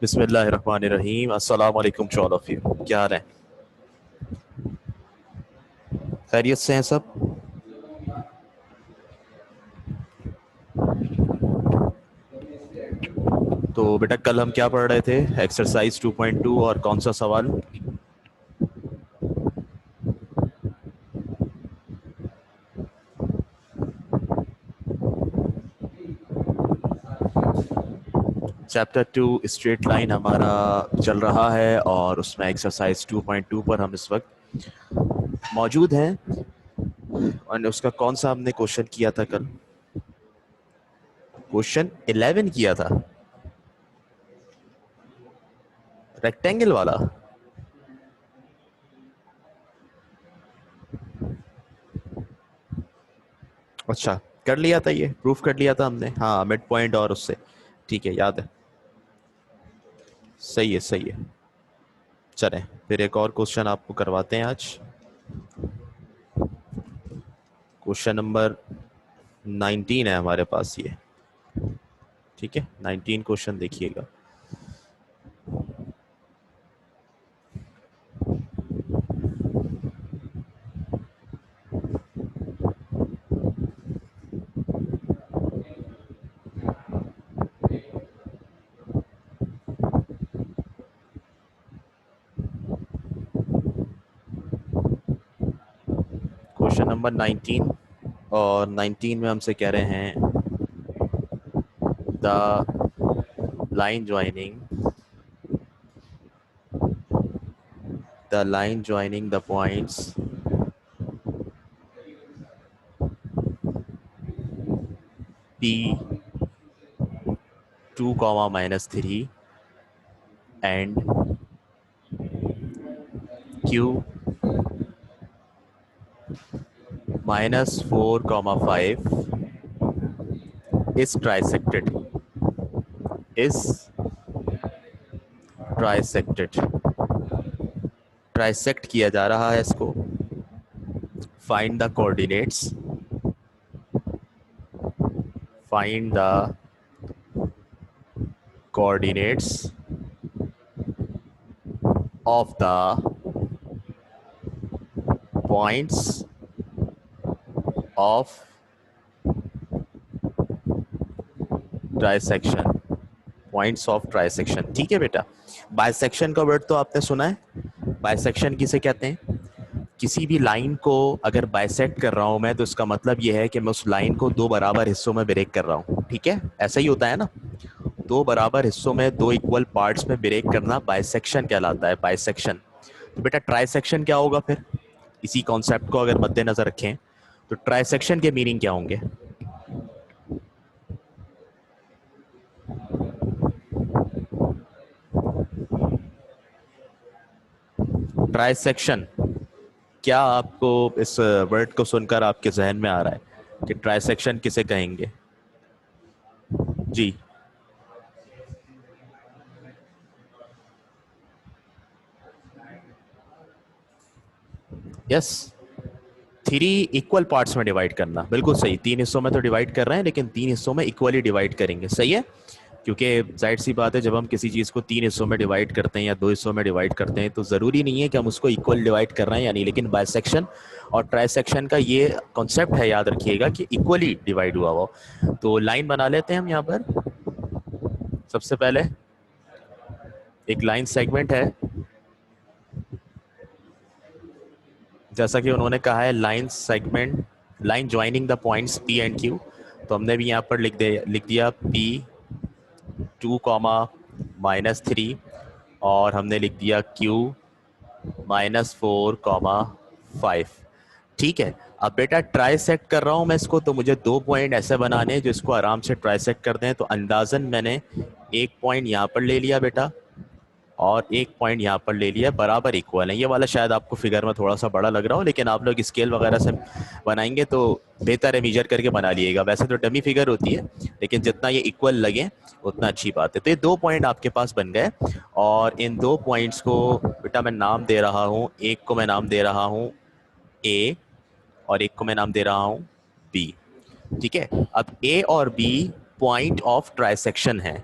बिस्मिल्लाहिर्रहमानिर्रहीम। अस्सलाम वालेकुम टू ऑल ऑफ यू। क्या हाल है? खैरियत से हैं सब? तो बेटा कल हम क्या पढ़ रहे थे? एक्सरसाइज 2.2 और कौन सा सवाल? चैप्टर 2 स्ट्रेट लाइन हमारा चल रहा है और उसमें एक्सरसाइज 2.2 पर हम इस वक्त मौजूद हैं। और उसका कौन सा हमने क्वेश्चन किया था कल? क्वेश्चन 11 किया था, रेक्टेंगल वाला। अच्छा, कर लिया था, ये प्रूफ कर लिया था हमने। हाँ, मिड पॉइंट और उससे। ठीक है, याद है। सही है, सही है। चलें फिर एक और क्वेश्चन आपको करवाते हैं आज। क्वेश्चन नंबर 19 है हमारे पास ये। ठीक है, 19 क्वेश्चन देखिएगा। क्वेश्चन नंबर 19, और 19 में हमसे कह रहे हैं the line joining the points P2, -3 and Q -4, 5 is is trisected trisect किया जा रहा है इसको। Find the coordinates find the coordinates of the points of trisection. Points of trisection, ठीक है बेटा। बाइसेक्शन का वर्ड तो आपने सुना है। बाइसेक्शन किसे कहते हैं? किसी भी लाइन को अगर बाइसेक्ट कर रहा हूं मैं, तो इसका मतलब यह है कि मैं उस लाइन को दो बराबर हिस्सों में ब्रेक कर रहा हूं। ठीक है, ऐसा ही होता है ना। दो बराबर हिस्सों में, दो इक्वल पार्ट्स में ब्रेक करना बाइसेक्शन कहलाता है, बाइसेक्शन। तो बेटा ट्राइसेक्शन क्या होगा फिर? इसी कॉन्सेप्ट को अगर मद्देनजर रखें तो ट्राइसेक्शन के मीनिंग क्या होंगे? ट्राइसेक्शन, क्या आपको इस वर्ड को सुनकर आपके जहन में आ रहा है कि ट्राइसेक्शन किसे कहेंगे? जी। यस, थ्री इक्वल पार्ट्स में डिवाइड करना, बिल्कुल सही। तीन हिस्सों में तो डिवाइड कर रहे हैं, लेकिन तीन हिस्सों में इक्वली डिवाइड करेंगे, सही है। क्योंकि जाहिर सी बात है, जब हम किसी चीज़ को तीन हिस्सों में डिवाइड करते हैं या दो हिस्सों में डिवाइड करते हैं, तो ज़रूरी नहीं है कि हम उसको इक्वल डिवाइड कर रहे हैं या नहीं। लेकिन बाइसेक्शन और ट्राइसेक्शन का ये कॉन्सेप्ट है, याद रखिएगा, कि इक्वली डिवाइड हुआ हो। तो लाइन बना लेते हैं हम यहाँ पर। सबसे पहले एक लाइन सेगमेंट है, जैसा कि उन्होंने कहा है, line segment, line joining the points P and Q। तो हमने भी यहाँ पर लिख दिया P2, -3, और हमने लिख दिया Q -4, 5। ठीक है। अब बेटा ट्राइसेक्ट कर रहा हूं मैं इसको, तो मुझे दो पॉइंट ऐसे बनाने हैं जो इसको आराम से ट्राइसेक्ट कर दें। तो अंदाजन मैंने एक पॉइंट यहाँ पर ले लिया बेटा, और एक पॉइंट यहाँ पर ले लिया, बराबर इक्वल है। ये वाला शायद आपको फिगर में थोड़ा सा बड़ा लग रहा हो, लेकिन आप लोग स्केल वगैरह से बनाएंगे तो बेहतर है, मेजर करके बना लिएगा। वैसे तो डमी फिगर होती है, लेकिन जितना ये इक्वल लगे उतना अच्छी बात है। तो ये दो पॉइंट आपके पास बन गए, और इन दो पॉइंट्स को बेटा मैं नाम दे रहा हूँ। एक को मैं नाम दे रहा हूँ ए, और एक को मैं नाम दे रहा हूँ बी। ठीक है। अब ए और बी पॉइंट ऑफ ट्राइसेक्शन है।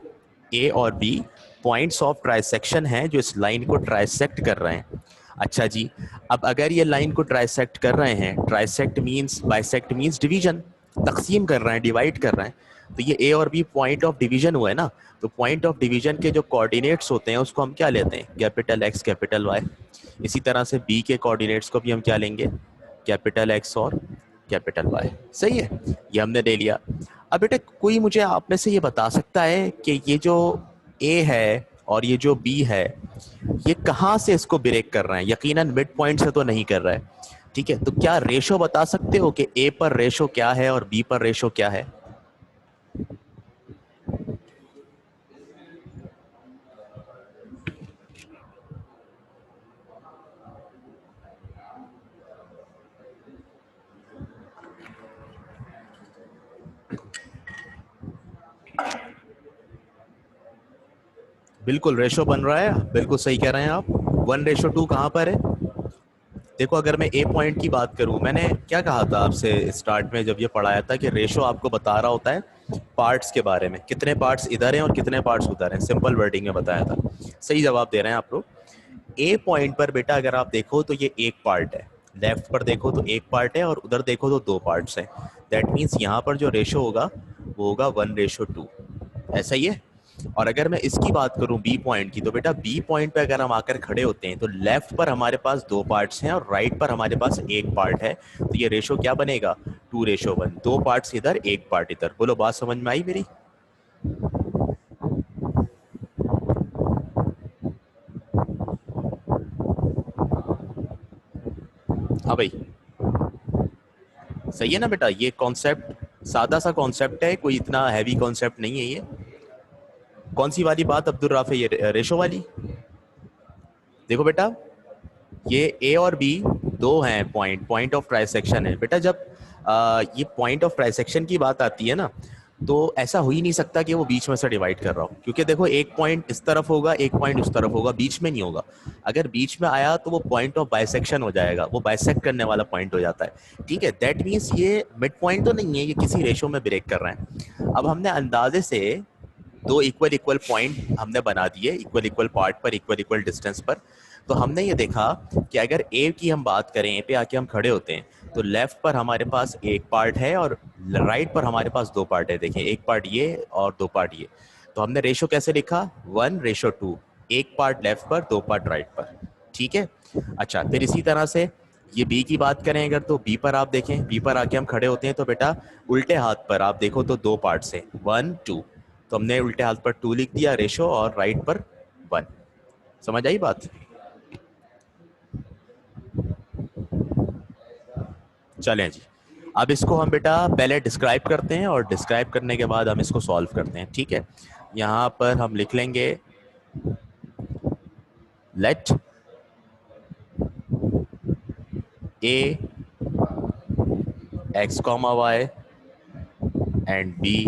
ए और बी पॉइंट्स ऑफ ट्राइसेक्शन हैं जो इस लाइन को ट्राइसेक्ट कर रहे हैं। अच्छा जी, अब अगर ये लाइन को ट्राइसेक्ट कर रहे हैं, trisect means, bisect means division, तकसीम कर रहे हैं, डिवाइड कर रहे हैं, तो ये ए और बी पॉइंट ऑफ डिवीजन हुआ है ना। तो पॉइंट ऑफ डिवीजन के जो कोऑर्डिनेट्स होते हैं उसको हम क्या लेते हैं, कैपिटल एक्स कैपिटल वाई। इसी तरह से बी के कोऑर्डिनेट्स को भी हम क्या लेंगे, कैपिटल एक्स और कैपिटल वाई। सही है, ये हमने ले लिया। अब बेटा कोई मुझे आप में से ये बता सकता है कि ये जो ए है और ये जो बी है, ये कहाँ से इसको ब्रेक कर रहे हैं? यकीनन मिड पॉइंट से तो नहीं कर रहा है, ठीक है। तो क्या रेशो बता सकते हो कि ए पर रेशो क्या है और बी पर रेशो क्या है? बिल्कुल रेशो बन रहा है, बिल्कुल सही कह रहे हैं आप। 1:2 कहाँ पर है? देखो अगर मैं ए पॉइंट की बात करूं, मैंने क्या कहा था आपसे स्टार्ट में जब ये पढ़ाया था कि रेशो आपको बता रहा होता है पार्ट्स के बारे में, कितने पार्ट्स इधर हैं और कितने पार्ट्स उधर हैं, सिंपल वर्डिंग में बताया था। सही जवाब दे रहे हैं आप लोग। ए पॉइंट पर बेटा अगर आप देखो तो ये एक पार्ट है, लेफ्ट पर देखो तो एक पार्ट है और उधर देखो तो दो पार्ट्स हैं। दैट मीन्स यहाँ पर जो रेशो होगा वो होगा 1:2। ऐसा ही है। और अगर मैं इसकी बात करूं बी पॉइंट की, तो बेटा बी पॉइंट पे अगर हम आकर खड़े होते हैं तो लेफ्ट पर हमारे पास दो पार्ट्स हैं और राइट पर हमारे पास एक पार्ट है। तो ये रेशो क्या बनेगा, 2:1। दो पार्ट्स इधर, एक पार्ट इधर। बोलो बात समझ में आई मेरी? हाँ भाई, सही है ना बेटा। ये कॉन्सेप्ट सादा सा कॉन्सेप्ट है, कोई इतना हैवी कॉन्सेप्ट नहीं है ये। कौन सी वाली बात अब्दुल राफे, ये रेशो वाली? देखो बेटा, ये ए और बी दो हैं पॉइंट, पॉइंट ऑफ ट्राइसेक्शन है बेटा। जब ये पॉइंट ऑफ ट्राइसेक्शन की बात आती है ना, तो ऐसा हो ही नहीं सकता कि वो बीच में से डिवाइड कर रहा हो, क्योंकि देखो एक पॉइंट इस तरफ होगा, एक पॉइंट उस तरफ होगा, बीच में नहीं होगा। अगर बीच में आया तो वो पॉइंट ऑफ बाइसेक्शन हो जाएगा, वो बाइसेक्ट करने वाला पॉइंट हो जाता है, ठीक है। दैट मीन्स ये मिड पॉइंट तो नहीं है, ये किसी रेशो में ब्रेक कर रहे हैं। अब हमने अंदाजे से दो इक्वल इक्वल पॉइंट हमने बना दिए, इक्वल इक्वल पार्ट पर, इक्वल इक्वल डिस्टेंस पर। तो हमने ये देखा कि अगर ए की हम बात करें, ए पे आके हम खड़े होते हैं, तो लेफ्ट पर हमारे पास एक पार्ट है और राइट पर हमारे पास दो पार्ट है। देखिए एक पार्ट ये और दो पार्ट ये। तो हमने रेशो कैसे लिखा, 1:2। एक पार्ट लेफ्ट पर, दो पार्ट राइट पर, ठीक है। अच्छा, फिर इसी तरह से ये बी की बात करें अगर, तो बी पर आप देखें, बी पर आके हम खड़े होते हैं तो बेटा उल्टे हाथ पर आप देखो तो दो पार्ट से 1, 2। तो हमने उल्टे हाथ पर 2 लिख दिया रेशो और राइट पर 1। समझ आई बात? चलें जी, अब इसको हम बेटा पहले डिस्क्राइब करते हैं और डिस्क्राइब करने के बाद हम इसको सॉल्व करते हैं, ठीक है। यहाँ पर हम लिख लेंगे let A x comma y and B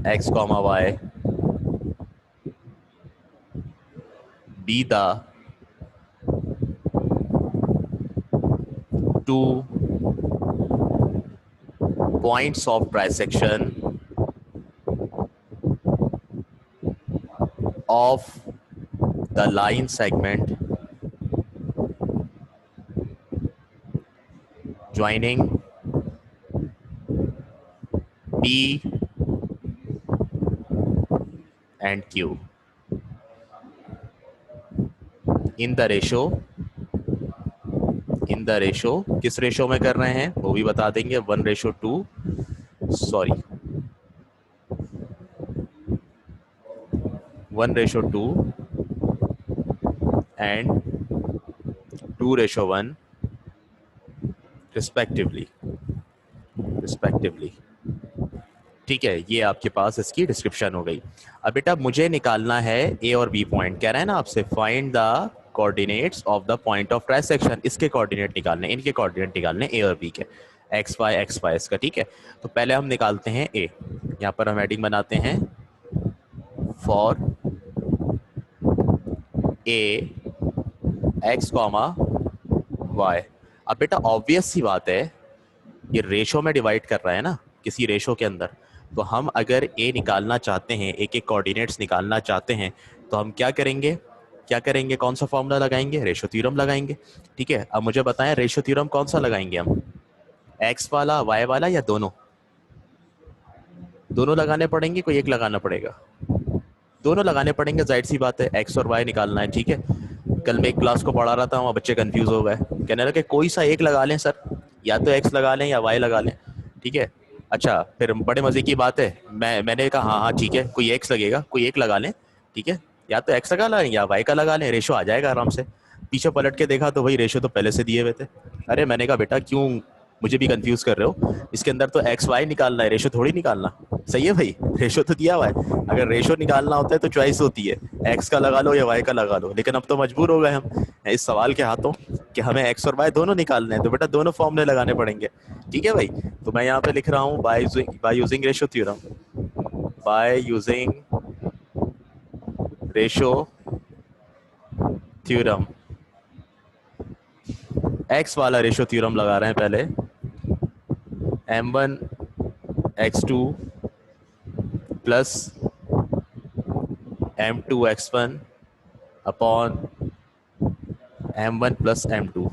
x comma y be the two points of trisection of the line segment joining P and Q in the ratio, किस रेशो में कर रहे हैं वो भी बता देंगे, 1:2, सॉरी 1:2 एंड 2:1 रिस्पेक्टिवली, ठीक है। ये आपके पास इसकी डिस्क्रिप्शन हो गई। अब बेटा मुझे निकालना है ए और बी पॉइंट, कह रहा है ना आपसे find the coordinates of the point of trisection. इसके कोऑर्डिनेट निकालने, इनके कोऑर्डिनेट निकालने ए और बी के, एक्स वाई इसका, ठीक है। तो पहले हम निकालते हैं ए। यहाँ पर हम हेडिंग बनाते हैं for A x comma y. अब बेटा ऑब्वियस सी बात है, ये रेशो में डिवाइड कर रहा है ना, किसी रेशो के अंदर, तो हम अगर ए निकालना चाहते हैं, एक एक कोऑर्डिनेट्स निकालना चाहते हैं, तो हम क्या करेंगे, कौन सा फॉर्मूला लगाएंगे, रेशो थ्योरम लगाएंगे। ठीक है, अब मुझे बताएं रेशो थ्योरम कौन सा लगाएंगे हम, एक्स वाला, वाई वाला, या दोनों? दोनों लगाने पड़ेंगे, कोई एक लगाना पड़ेगा? दोनों लगाने पड़ेंगे, जाहिर सी बात है, एक्स और वाई निकालना है। ठीक है, कल मैं एक क्लास को पढ़ा रहा था, वहाँ बच्चे कंफ्यूज हो गए, कहने लगे कोई सा एक लगा लें सर, या तो एक्स लगा लें या वाई लगा लें। ठीक है, अच्छा, फिर बड़े मज़े की बात है, मैंने कहा हाँ हाँ ठीक है, कोई एक्स लगेगा, कोई एक लगा लें। ठीक है, या तो एक्स लगा लें या वाई का लगा लें, रेशो आ जाएगा आराम से। पीछे पलट के देखा तो भाई रेशो तो पहले से दिए हुए थे। अरे मैंने कहा बेटा क्यों मुझे भी कंफ्यूज कर रहे हो, इसके अंदर तो एक्स वाई निकालना है, रेशो थोड़ी निकालना। सही है भाई, रेशो तो दिया हुआ है, अगर रेशो निकालना होता है तो चॉइस होती है, एक्स का लगा लो या वाई का लगा लो, लेकिन अब तो मजबूर हो गए हम इस सवाल के हाथों कि हमें एक्स और वाई दोनों निकालने हैं, तो बेटा दोनों फॉर्मूले लगाने पड़ेंगे। ठीक है भाई, तो मैं यहाँ पे लिख रहा हूँ by using ratio theorem, by using ratio theorem, x वाला रेशो थ्योरम लगा रहे हैं पहले, m1 x2 plus m2 x1 upon m1 plus m2।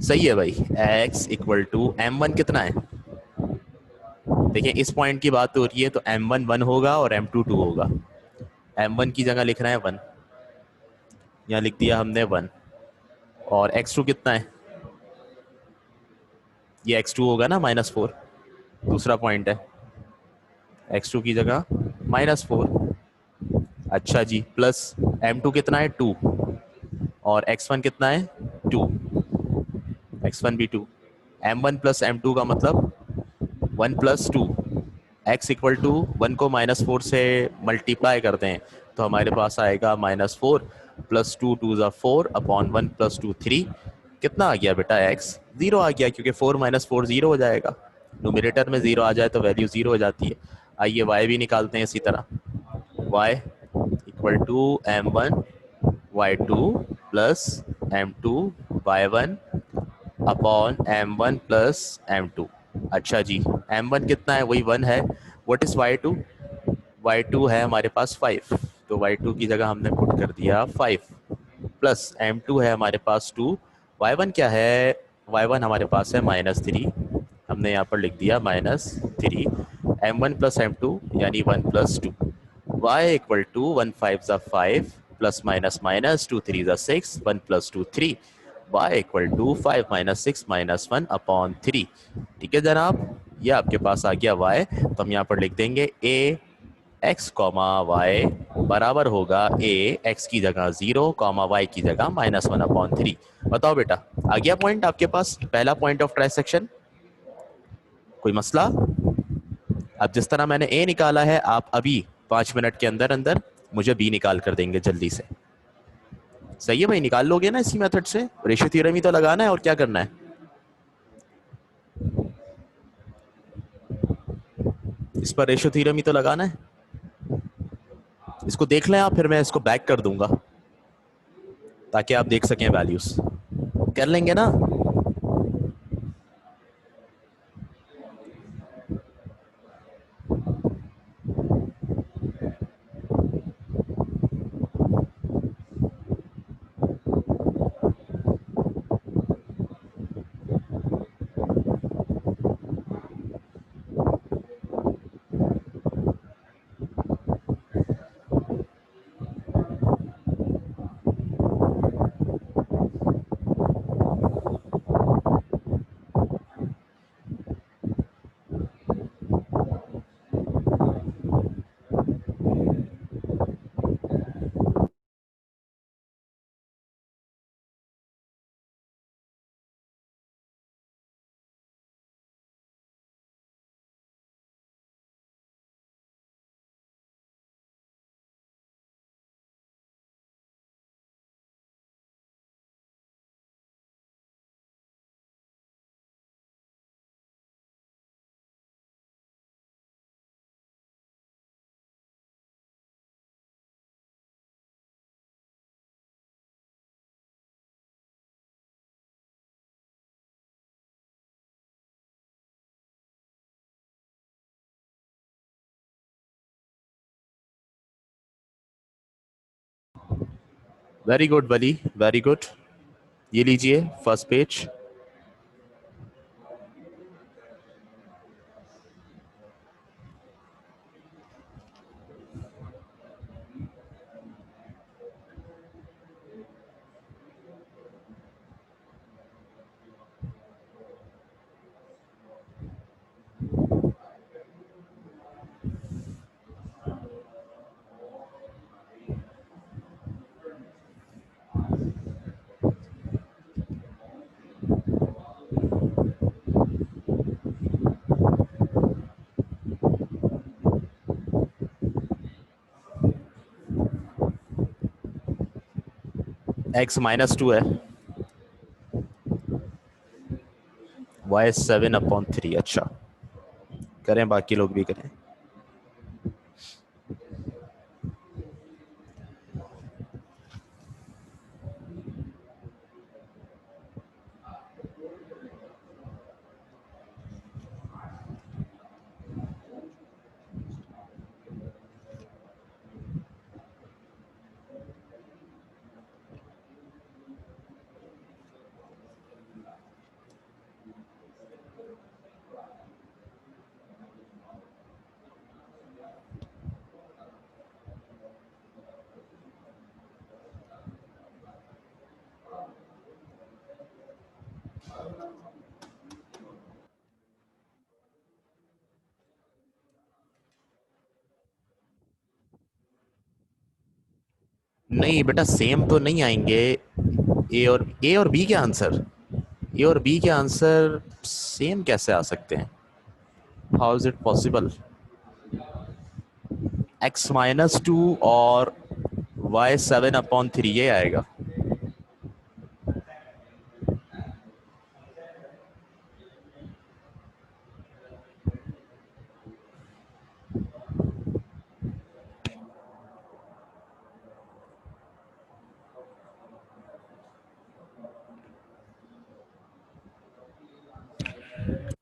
सही है भाई, x इक्वल टू m1 कितना है, देखिए इस पॉइंट की बात हो रही है, तो m1 1 होगा और m2 2 होगा। m1 की जगह लिख रहे हैं 1, यहाँ लिख दिया हमने 1, और x2 कितना है, ये x2 होगा ना -4, दूसरा पॉइंट है, x2 की जगह -4। अच्छा जी, प्लस m2 कितना है 2, और x1 कितना है 2, x1 भी 2, m1 प्लस m2 का मतलब 1 प्लस 2, x इक्वल टू 1 को -4 से मल्टीप्लाई करते हैं तो हमारे पास आएगा -4 प्लस 2 2 ज़ा 4 अपॉन 1 प्लस 2 3। कितना आ गया बेटा, x 0 आ गया, क्योंकि 4 -4 0 हो जाएगा, न्यूमरेटर में 0 आ जाए तो वैल्यू 0 हो जाती है। आइए y भी निकालते हैं इसी तरह, y equal to m1 y2 plus m2 y1 upon m1 plus m2। अच्छा जी, m1 कितना है, वही 1 है। व्हाट इज y2, y2 है हमारे पास 5, तो y2 की जगह हमने पुट कर दिया 5, प्लस m2 है हमारे पास 2, y1 क्या है, y1 हमारे पास है -3, हमने यहाँ पर लिख दिया -3, m1 प्लस m2 यानी 1 प्लस 2, y इक्वल टू 1 5 ज़ा 5 प्लस माइनस माइनस 2 3 ज़ा 6, 1 plus 2 3, y equal to 5 minus 6 minus 1 upon 3। ठीक है जनाब, ये आपके पास आ गया y, तो हम यहाँ पर लिख देंगे a x कॉमा वाई बराबर होगा a x की जगह 0 कॉमा y की जगह -1 अपॉन 3। बताओ बेटा, आ गया पॉइंट आपके पास, पहला पॉइंट ऑफ ट्रांसेक्शन, कोई मसला? अब जिस तरह मैंने a निकाला है, आप अभी 5 मिनट के अंदर अंदर मुझे b निकाल कर देंगे जल्दी से। सही है भाई, निकाल लोगे ना इसी मेथड से, रेशियो थ्योरम ही तो लगाना है, और क्या करना है, इस पर रेशियो थ्योरम ही तो लगाना है। इसको देख लें आप, फिर मैं इसको बैक कर दूंगा ताकि आप देख सकें वैल्यूज, कर लेंगे ना? वेरी गुड बली, वेरी गुड। ये लीजिए फर्स्ट पेज। x-2 है, y7/3। अच्छा, करें, बाकी लोग भी करें। नहीं बेटा, सेम तो नहीं आएंगे। ए और बी के आंसर, ए और बी के आंसर सेम कैसे आ सकते हैं? How is it possible? x-2 और y7/3 ये आएगा।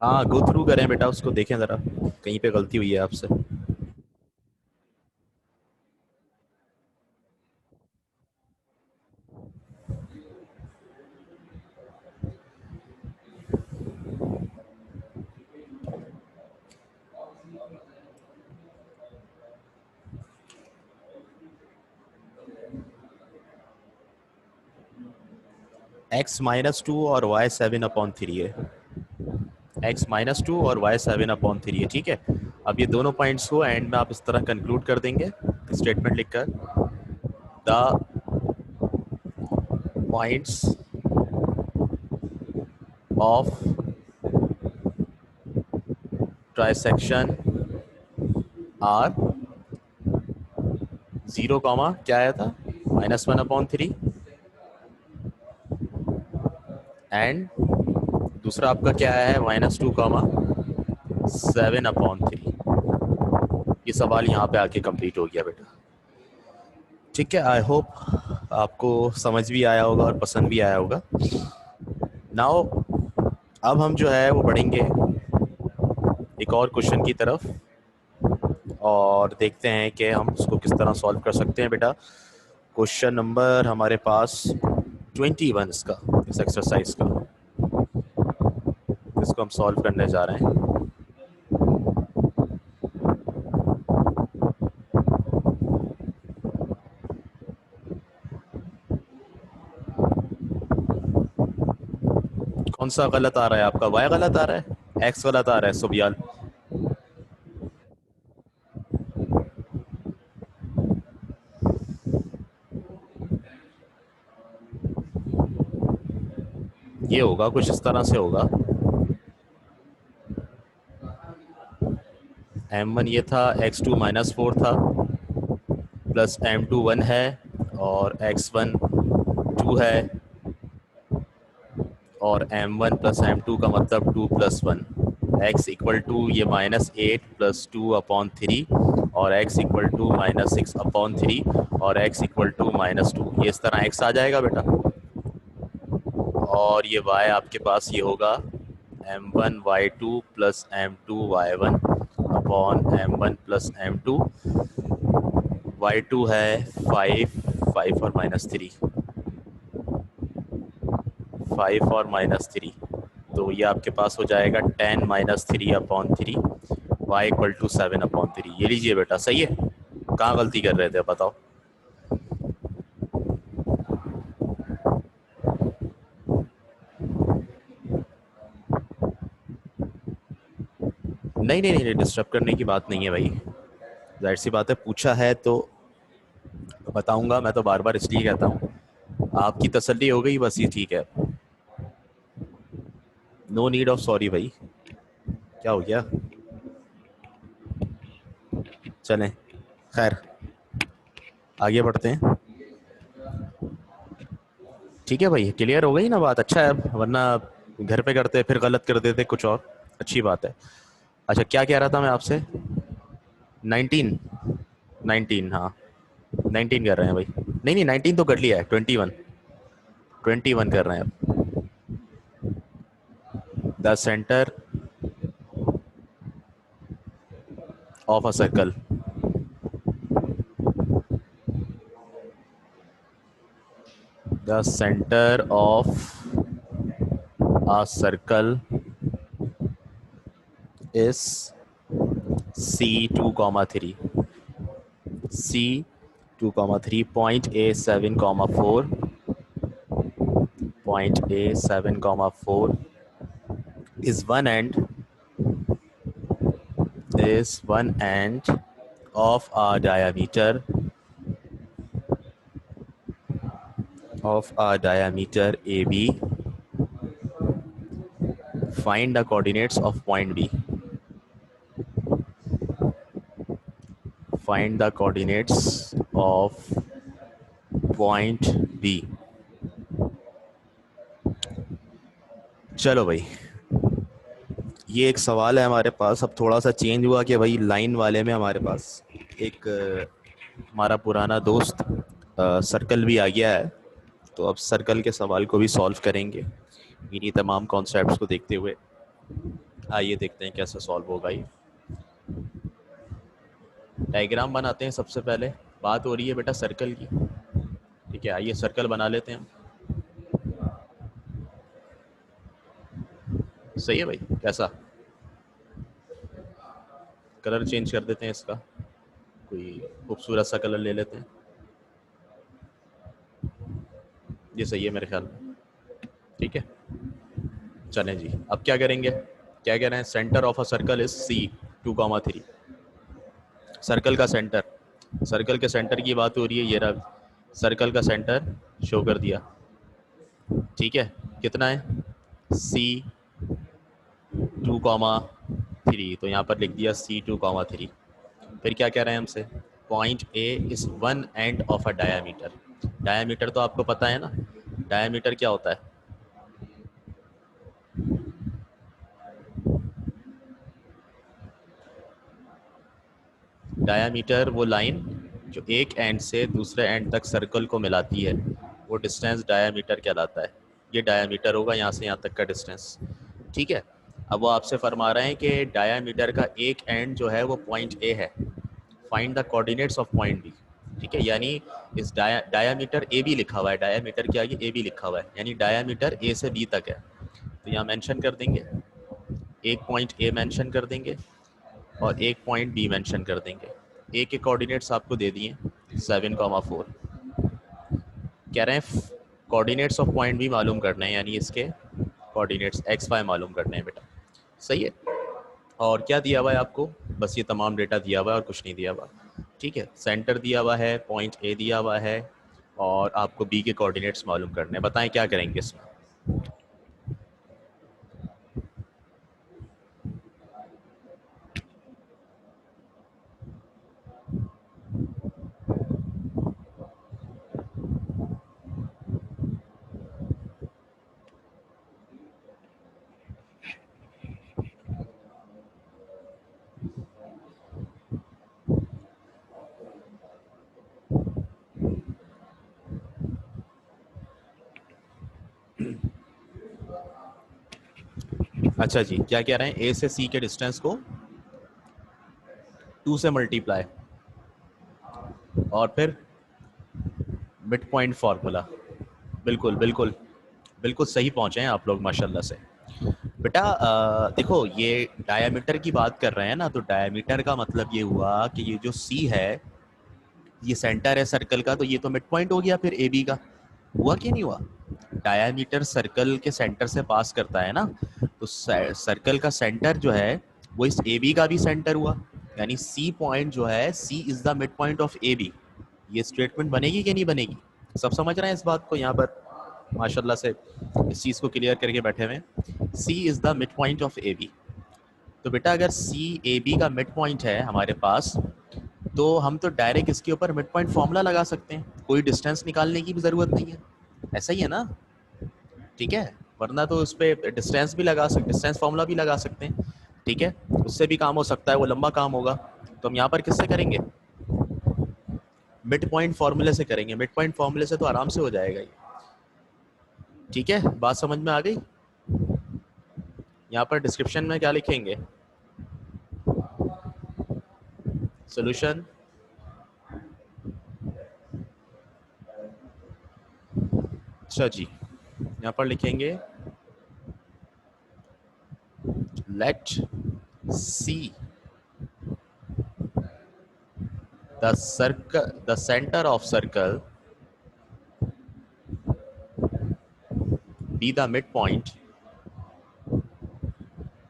हाँ, गो थ्रू करें बेटा, उसको देखें जरा, कहीं पे गलती हुई है आपसे। x-2 और y7/3 है। x-2 और y7/3 है, ठीक है। अब ये दोनों पॉइंट्स को एंड में आप इस तरह कंक्लूड कर देंगे, स्टेटमेंट लिखकर, the points of trisection are 0, क्या आया था, -1/3, एंड दूसरा आपका क्या है, -2, 7/3। ये सवाल यहाँ पे आके कंप्लीट हो गया बेटा। ठीक है, आई होप आपको समझ भी आया होगा और पसंद भी आया होगा। नाउ अब हम जो है वो बढ़ेंगे एक और क्वेश्चन की तरफ और देखते हैं कि हम उसको किस तरह सॉल्व कर सकते हैं बेटा। क्वेश्चन नंबर हमारे पास 21 इसका, इस एक्सरसाइज का, इसको हम सॉल्व करने जा रहे हैं। कौन सा गलत आ रहा है आपका? वाई गलत आ रहा है, एक्स गलत आ रहा है सुबियाल? ये होगा कुछ इस तरह से होगा, m1 ये था, x2 -4 था, प्लस m2 1 है, और x1 2 है, और m1 प्लस m2 का मतलब 2 + 1, x = ये -8 + 2/3, और x = -6/3, और x = -2। ये इस तरह x आ जाएगा बेटा। और ये y आपके पास ये होगा m1y2 + m2y1 upon m1 + m2। y2 है 5 और -3। 5 और -3, तो ये आपके पास हो जाएगा 10 - 3/3, y = 7/3। ये लीजिए बेटा, सही है। कहाँ गलती कर रहे थे बताओ। नहीं नहीं नहीं, डिस्टर्ब करने की बात नहीं है भाई, जाहिर सी बात है, पूछा है तो बताऊंगा। मैं तो बार बार इसलिए कहता हूँ, आपकी तसल्ली हो गई बस, ये ठीक है। नो नीड ऑफ सॉरी भाई। क्या हो गया, चलें, खैर आगे बढ़ते हैं। ठीक है भाई, क्लियर हो गई ना बात, अच्छा है, वरना घर पे करते फिर गलत कर देते कुछ और। अच्छी बात है। अच्छा, क्या कह रहा था मैं आपसे। 19, 19, हाँ 19 कर रहे हैं भाई। नहीं नहीं, 19 तो कर लिया है, 21, 21 कर रहे हैं अब। The centre of a circle, the centre of a circle is C2,3, C2,3, point A7,4, point A7,4 is one end of a diameter AB. Find the coordinates of point B. Find the coordinates of point B. चलो भाई, ये एक सवाल है हमारे पास। अब थोड़ा सा चेंज हुआ कि भाई लाइन वाले में हमारे पास एक हमारा पुराना दोस्त सर्कल भी आ गया है, तो अब सर्कल के सवाल को भी सॉल्व करेंगे इन्हीं तमाम कॉन्सेप्ट्स को देखते हुए। आइए देखते हैं कैसे सॉल्व होगा ये। डायग्राम बनाते हैं सबसे पहले। बात हो रही है बेटा सर्कल की, ठीक है, आइए सर्कल बना लेते हैं हम। सही है भाई, कैसा कलर चेंज कर देते हैं इसका, कोई खूबसूरत सा कलर ले लेते हैं। ये सही है मेरे ख्याल में, ठीक है। चलें जी, अब क्या करेंगे, क्या कह रहे हैं, centre of a circle is C2,3। Circle का सेंटर, सर्कल के सेंटर की बात हो रही है, ये रहा सर्कल का सेंटर, शो कर दिया, ठीक है। कितना है, C2,3, तो यहाँ पर लिख दिया C2,3। फिर क्या कह रहे हैं हमसे, point A is one end of a diameter. Diameter तो आपको पता है ना, डायामीटर क्या होता है। डायामीटर वो लाइन जो एक एंड से दूसरे एंड तक सर्कल को मिलाती है, वो डिस्टेंस डायामीटर कहलाता है। ये डायामीटर होगा यहाँ से यहाँ तक का डिस्टेंस, ठीक है। अब वो आपसे फरमा रहे हैं कि डायामीटर का एक एंड जो है वो पॉइंट ए है, find the coordinates of point B, ठीक है। यानी इस डायामीटर ए बी लिखा हुआ है, डायामीटर के आगे ए बी लिखा हुआ है, यानी डायामीटर ए से बी तक है, तो यहाँ मेंशन कर देंगे, एक पॉइंट ए मेंशन कर देंगे और एक पॉइंट बी मेंशन कर देंगे। ए के कोऑर्डिनेट्स आपको दे दिए 7,4। कह रहे हैं कोऑर्डिनेट्स ऑफ पॉइंट बी मालूम करने हैं, यानी इसके कोऑर्डिनेट्स एक्स वाई मालूम करने हैं बेटा, सही है। और क्या दिया हुआ है आपको, बस ये तमाम डेटा दिया हुआ है और कुछ नहीं दिया हुआ, ठीक है। सेंटर दिया हुआ है, पॉइंट ए दिया हुआ है, और आपको बी के कोऑर्डिनेट्स मालूम करने हैं। बताएं क्या करेंगे इसमें। अच्छा जी, क्या कह रहे हैं, ए से सी के डिस्टेंस को 2 से मल्टीप्लाई, और फिर मिड पॉइंट फार्मूला, बिल्कुल बिल्कुल, बिल्कुल सही पहुंचे हैं आप लोग माशाल्लाह से। बेटा देखो ये डायामीटर की बात कर रहे हैं ना, तो डायामीटर का मतलब ये हुआ कि ये जो सी है ये सेंटर है सर्कल का, तो ये तो मिड पॉइंट हो गया फिर ए बी का। हुआ कि नहीं हुआ? डायामीटर सर्कल के सेंटर से पास करता है ना, तो सर्कल का सेंटर जो है वो इस ए बी का भी सेंटर हुआ, यानी सी पॉइंट जो है, C is the mid point of A B. ये स्टेटमेंट बनेगी कि नहीं बनेगी? सब समझ रहे हैं इस बात को यहाँ पर माशाल्लाह से, इस चीज़ को क्लियर करके बैठे हुए हैं। C is the mid point of A B. तो बेटा अगर सी ए बी का मिड पॉइंट है हमारे पास, तो हम तो डायरेक्ट इसके ऊपर मिड पॉइंट फॉर्मूला लगा सकते हैं, कोई डिस्टेंस निकालने की भी ज़रूरत नहीं है। ऐसा ही है ना? ठीक है, वरना तो उस पर डिस्टेंस भी लगा सकते, डिस्टेंस फॉर्मूला भी लगा सकते हैं। ठीक है, उससे भी काम हो सकता है, वो लंबा काम होगा। तो हम यहाँ पर किससे करेंगे? मिड पॉइंट फॉर्मूले से करेंगे। मिड पॉइंट फॉर्मूले से तो आराम से हो जाएगा ये। ठीक है, बात समझ में आ गई? यहाँ पर डिस्क्रिप्शन में क्या लिखेंगे? सोल्यूशन। अच्छा जी, यहाँ पर लिखेंगे let C the centre of circle be the mid point,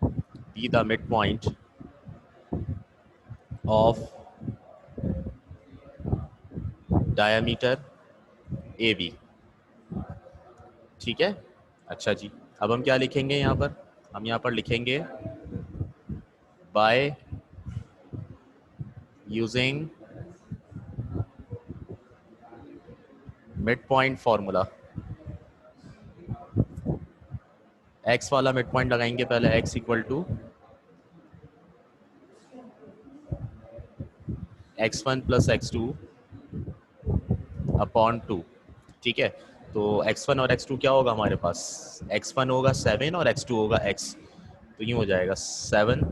be the mid point of diameter A B. ठीक है, अच्छा जी, अब हम क्या लिखेंगे यहाँ पर? हम यहाँ पर लिखेंगे by using mid point formula. X वाला मिड पॉइंट लगाएंगे पहले, x equal to x1 plus x2 upon 2। ठीक है, तो x1 और x2 क्या होगा हमारे पास? x1 होगा 7 और x2 होगा x, तो यूँ हो जाएगा 7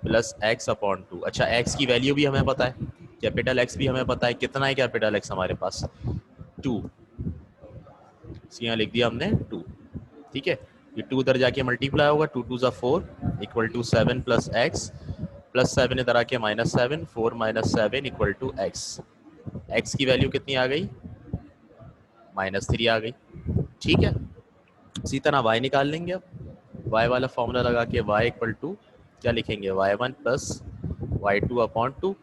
प्लस x अपॉन 2। अच्छा, x की वैल्यू भी हमें पता है, कैपिटल X भी हमें पता है, कितना है कैपिटल X हमारे पास? 2। यहाँ लिख दिया हमने 2। ठीक है, ये 2 उधर जाके मल्टीप्लाई होगा, 2 2 ज़ा 4 equal to 7 plus x, plus 7 इधर आके -7, 4 minus 7 equal to x. X की वैल्यू कितनी आ गई? -3 आ गई। ठीक है, इसी तरह y निकाल लेंगे। अब y वाला फॉर्मूला लगा के y इक्वल टू क्या लिखेंगे? y1 plus y2 upon 2।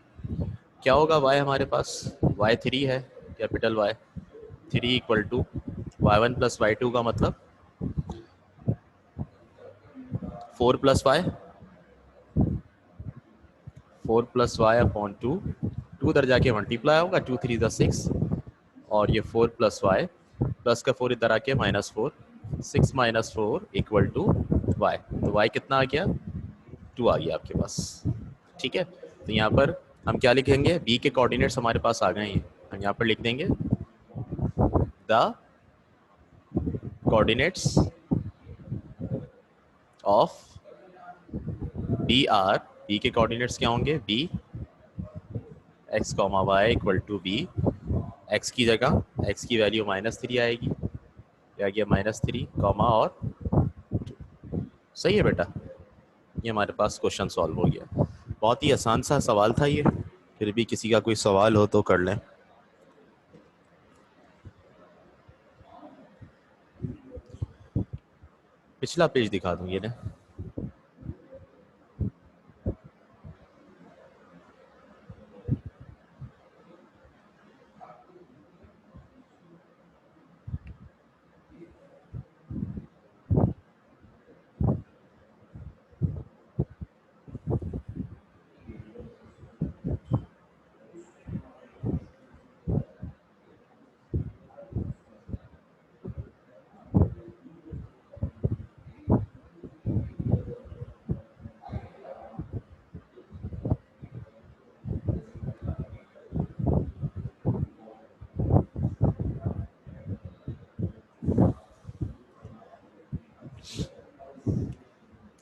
क्या होगा y हमारे पास? y3 है, capital Y। 3 equal to y1 plus y2 का मतलब 4 plus y, 4 plus y upon 2। 2 इधर जाके मल्टीप्लाई होगा, 2 3 ज़ा 6, और ये 4 प्लस वाई, प्लस का 4 इधर आके -4, 6 माइनस 4 इक्वल टू वाई। तो वाई कितना आ गया? 2 आ गया आपके पास। ठीक है, तो यहाँ पर हम क्या लिखेंगे? बी के कोऑर्डिनेट्स हमारे पास आ गए हैं, हम यहाँ पर लिख देंगे the coordinates of B are. B के कोऑर्डिनेट्स क्या होंगे? B x comma y equal to B. X की जगह एक्स की वैल्यू -3 आएगी, आ गया -3 कॉमा और 2। सही है बेटा, ये हमारे पास क्वेश्चन सॉल्व हो गया। बहुत ही आसान सा सवाल था ये, फिर भी किसी का कोई सवाल हो तो कर लें। पिछला पेज दिखा दूँ ये ना।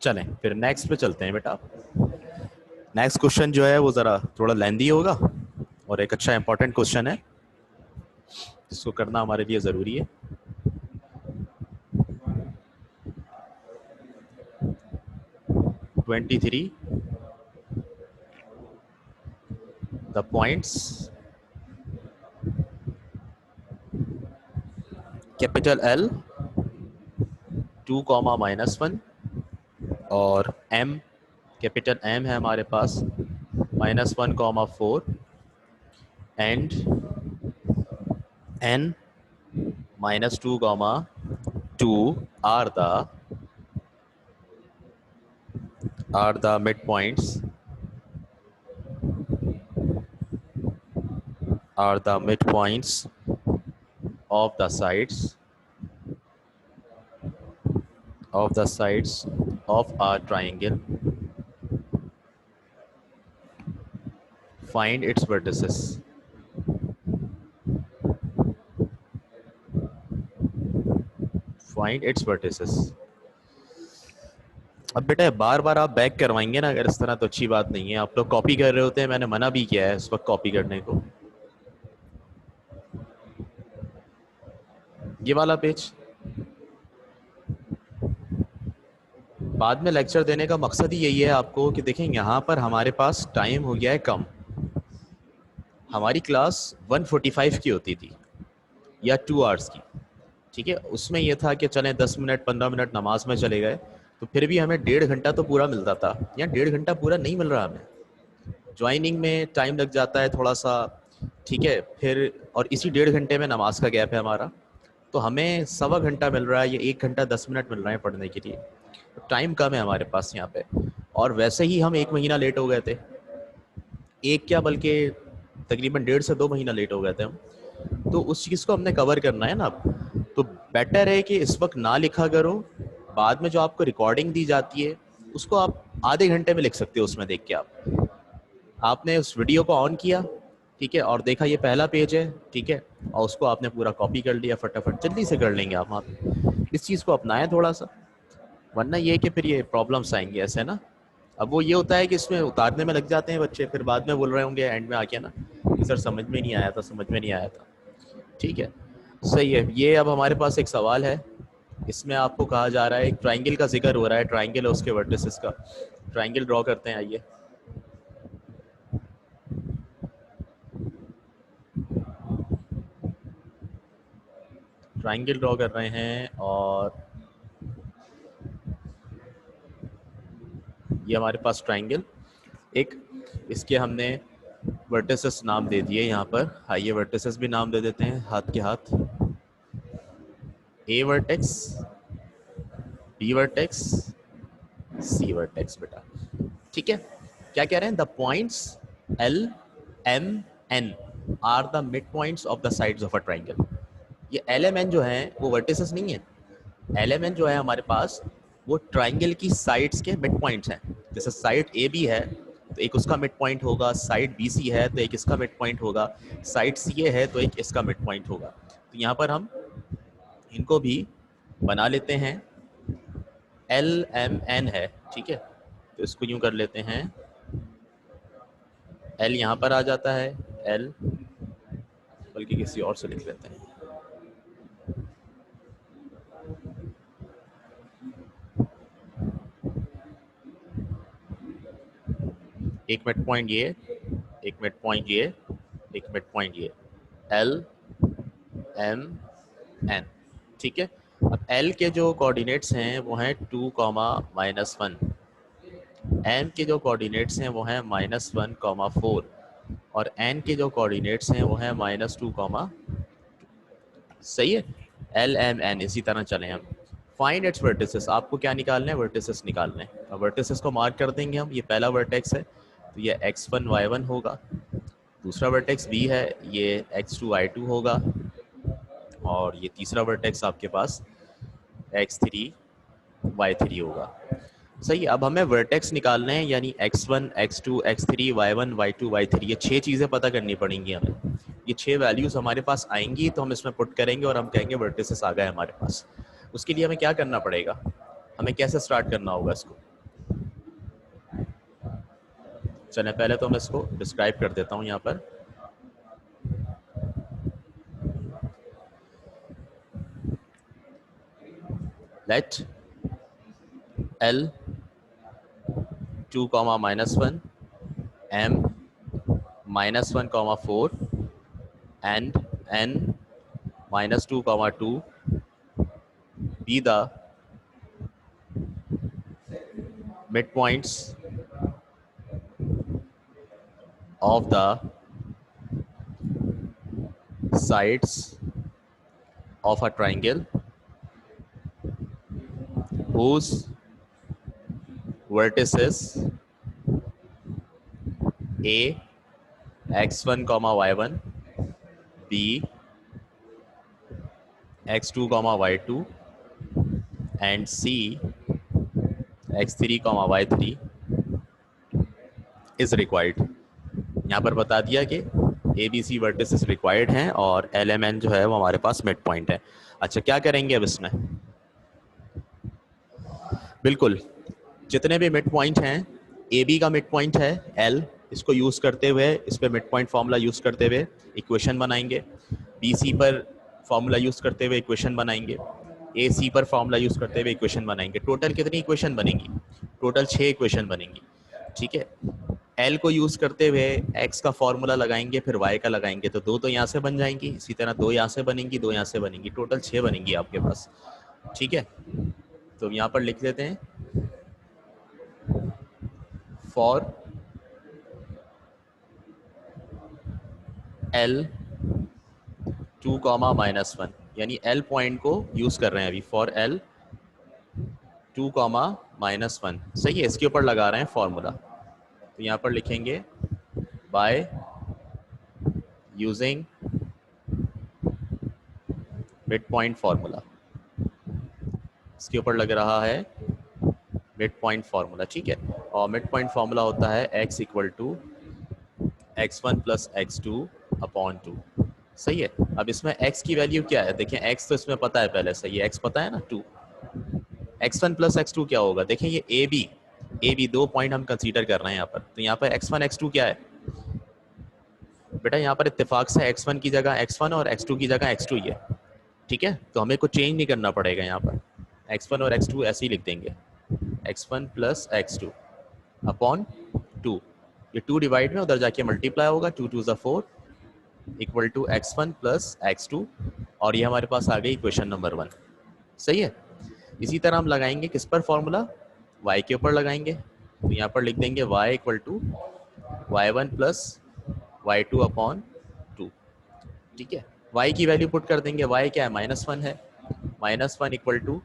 चलें फिर नेक्स्ट पे चलते हैं बेटा। नेक्स्ट क्वेश्चन जो है वो ज़रा थोड़ा लेंदी होगा और एक अच्छा इंपॉर्टेंट क्वेश्चन है, इसको करना हमारे लिए ज़रूरी है। 23 the points capital L 2 comma -1 और M कैपिटल M है हमारे पास -1 comma 4 and N -2 comma 2 are the midpoints of the sides of our triangle. Find its vertices. Find its vertices. अब बेटा बार बार आप बैक करवाएंगे ना अगर इस तरह, तो अच्छी बात नहीं है। आप लोग कॉपी कर रहे होते हैं, मैंने मना भी किया है इस वक्त कॉपी करने को। ये वाला पेज बाद में लेक्चर देने का मकसद ही यही है आपको कि देखें यहाँ पर हमारे पास टाइम हो गया है कम। हमारी क्लास 1:45 की होती थी या 2 आवर्स की, ठीक है। उसमें यह था कि चलें 10 मिनट 15 मिनट नमाज में चले गए तो फिर भी हमें 1.5 घंटा तो पूरा मिलता था। या 1.5 घंटा पूरा नहीं मिल रहा हमें, ज्वाइनिंग में टाइम लग जाता है थोड़ा सा, ठीक है। फिर और इसी 1.5 घंटे में नमाज का गैप है हमारा, तो हमें 1.25 घंटा मिल रहा है या 1 घंटा 10 मिनट मिल रहे हैं पढ़ने के लिए। तो टाइम कम है हमारे पास यहाँ पे, और वैसे ही हम 1 महीना लेट हो गए थे। एक क्या बल्कि तकरीबन 1.5 से 2 महीना लेट हो गए थे हम। तो उस चीज़ को हमने कवर करना है ना अब। तो बेटर है कि इस वक्त ना लिखा करो, बाद में जो आपको रिकॉर्डिंग दी जाती है उसको आप आधे घंटे में लिख सकते हो। उसमें देख के आपने उस वीडियो को ऑन किया, ठीक है, और देखा ये पहला पेज है, ठीक है, और उसको आपने पूरा कॉपी कर लिया, फटाफट जल्दी से कर लेंगे आप। वहाँ पे इस चीज़ को अपनाएं थोड़ा सा, वरना ये कि फिर ये प्रॉब्लम्स आएंगे ऐसे ना। अब वो ये होता है कि इसमें उतारने में लग जाते हैं बच्चे, फिर बाद में बोल रहे होंगे एंड में आके ना कि सर समझ में नहीं आया था, समझ में नहीं आया था। ठीक है, सही है। ये अब हमारे पास एक सवाल है, इसमें आपको कहा जा रहा है एक ट्राइंगल का जिक्र हो रहा है, ट्राइंगल है उसके वर्टिसेस का। ट्राइंगल ड्रॉ करते हैं, आइए। ट्राइंगल ड्रॉ कर रहे हैं और ये हमारे पास ट्राइंगल एक, इसके हमने वर्टिसेस नाम दे दिए यहाँ पर। आइए वर्टिसेस भी नाम दे देते हैं हाथ के हाथ। A vertex, B vertex, C vertex बेटा, ठीक है। क्या कह रहे हैं? The points L M N are the mid points of the sides of a triangle. ये एल एम एन जो है वो वर्टिसेस नहीं है। एल एम एन जो है हमारे पास वो ट्राइंगल की साइड्स के मिड पॉइंट्स हैं। जैसे साइड ए बी है तो एक उसका मिड पॉइंट होगा, साइड बी सी है तो एक इसका मिड पॉइंट होगा, साइड सी ए है तो एक इसका मिड पॉइंट होगा। तो यहाँ पर हम इनको भी बना लेते हैं। एल एम एन है, ठीक है, तो इसको यूं कर लेते हैं। एल यहाँ पर आ जाता है, एल, बल्कि किसी और से लिख लेते हैं। एक मिड पॉइंट ये, एक मिड पॉइंट ये, एक मिड पॉइंट ये, एल एम एन, ठीक है। अब एल के जो कोऑर्डिनेट्स हैं वो हैं 2, -1। एम के जो कोऑर्डिनेट्स हैं वो हैं -1, 4। और एन के जो कोऑर्डिनेट्स हैं वो हैं -2, सही है। एल एम एन इसी तरह चलें हम। फाइंड इट्स वर्टिसेस, आपको क्या निकालना है? वर्टिसेस निकालने हैं। अब वर्टिसेस को मार्क कर देंगे हम। ये पहला वर्टेक्स है तो ये x1 y1 होगा, दूसरा वर्टेक्स बी है ये x2 y2 होगा, और ये तीसरा वर्टेक्स आपके पास x3 y3 होगा। सही। अब हमें वर्टेक्स निकालने हैं, यानी x1 x2 x3 y1 y2 y3, ये 6 चीज़ें पता करनी पड़ेंगी हमें। ये 6 वैल्यूज़ हमारे पास आएंगी तो हम इसमें पुट करेंगे और हम कहेंगे वर्टिसेस आ गए हमारे पास। उसके लिए हमें क्या करना पड़ेगा? हमें कैसे स्टार्ट करना होगा इसको? चलें पहले तो मैं इसको डिस्क्राइब कर देता हूँ यहाँ पर। Let L 2 comma -1, m -1 comma 4 and n -2 comma 2 be the midpoints of the sides of a triangle whose vertices a x1 comma y1, b x2 comma y2 and c x3 comma y3 is required। यहाँ पर बता दिया कि A B C vertices required हैं और L M N जो है वो हमारे पास मिड पॉइंट है। अच्छा, क्या करेंगे अब इसमें? बिल्कुल, जितने भी मिड पॉइंट हैं, ए बी का मिड पॉइंट है एल, इसको यूज़ करते हुए, इस पर मिड पॉइंट फार्मूला यूज़ करते हुए इक्वेशन बनाएंगे। बी सी पर फार्मूला यूज़ करते हुए इक्वेशन बनाएंगे। ए सी पर फार्मूला यूज़ करते हुए इक्वेशन बनाएंगे। टोटल कितनी इक्वेशन बनेंगी? टोटल 6 इक्वेशन बनेंगी। ठीक है, एल को यूज़ करते हुए एक्स का फॉर्मूला लगाएंगे, फिर वाई का लगाएंगे, तो दो तो यहाँ से बन जाएंगी, इसी तरह दो यहाँ से बनेंगी, दो यहाँ से बनेंगी, टोटल 6 बनेंगी आपके पास। ठीक है, तो यहाँ पर लिख लेते हैं फॉर एल 2 कॉमा -1, यानी एल पॉइंट को यूज़ कर रहे हैं अभी, फॉर एल 2 कॉमा -1। सही है, इसके ऊपर लगा रहे हैं फॉर्मूला, तो यहाँ पर लिखेंगे by using mid point formula. इसके ऊपर लग रहा है मिड पॉइंट फार्मूला। ठीक है, और मिड पॉइंट फार्मूला होता है x equal to x1 plus x2 upon 2। सही है, अब इसमें x की वैल्यू क्या है? देखें, x तो इसमें पता है पहले से, ये x पता है ना 2। x1 प्लस x2 क्या होगा? देखें, ये ए बी दो पॉइंट हम कंसीडर कर रहे हैं यहाँ पर, तो यहाँ पर x1 x2 क्या है बेटा? यहाँ पर इत्तेफाक से x1 की जगह x1 और x2 की जगह x2 ही है। ठीक है, तो हमें कुछ चेंज नहीं करना पड़ेगा, यहाँ पर x1 और x2 ऐसे ही लिख देंगे, x1 प्लस x2 अपॉन 2। ये 2 डिवाइड में उधर जाके मल्टीप्लाई होगा, 2 2 ज़ा 4 equal to x1 plus x2, और ये हमारे पास आ गई इक्वेशन नंबर 1। सही है, इसी तरह हम लगाएंगे किस पर फॉर्मूला? y के ऊपर लगाएंगे, तो यहाँ पर लिख देंगे y equal to y1 plus y2 upon 2। ठीक है, y की वैल्यू पुट कर देंगे, y क्या है? -1 है, -1 इक्वल टू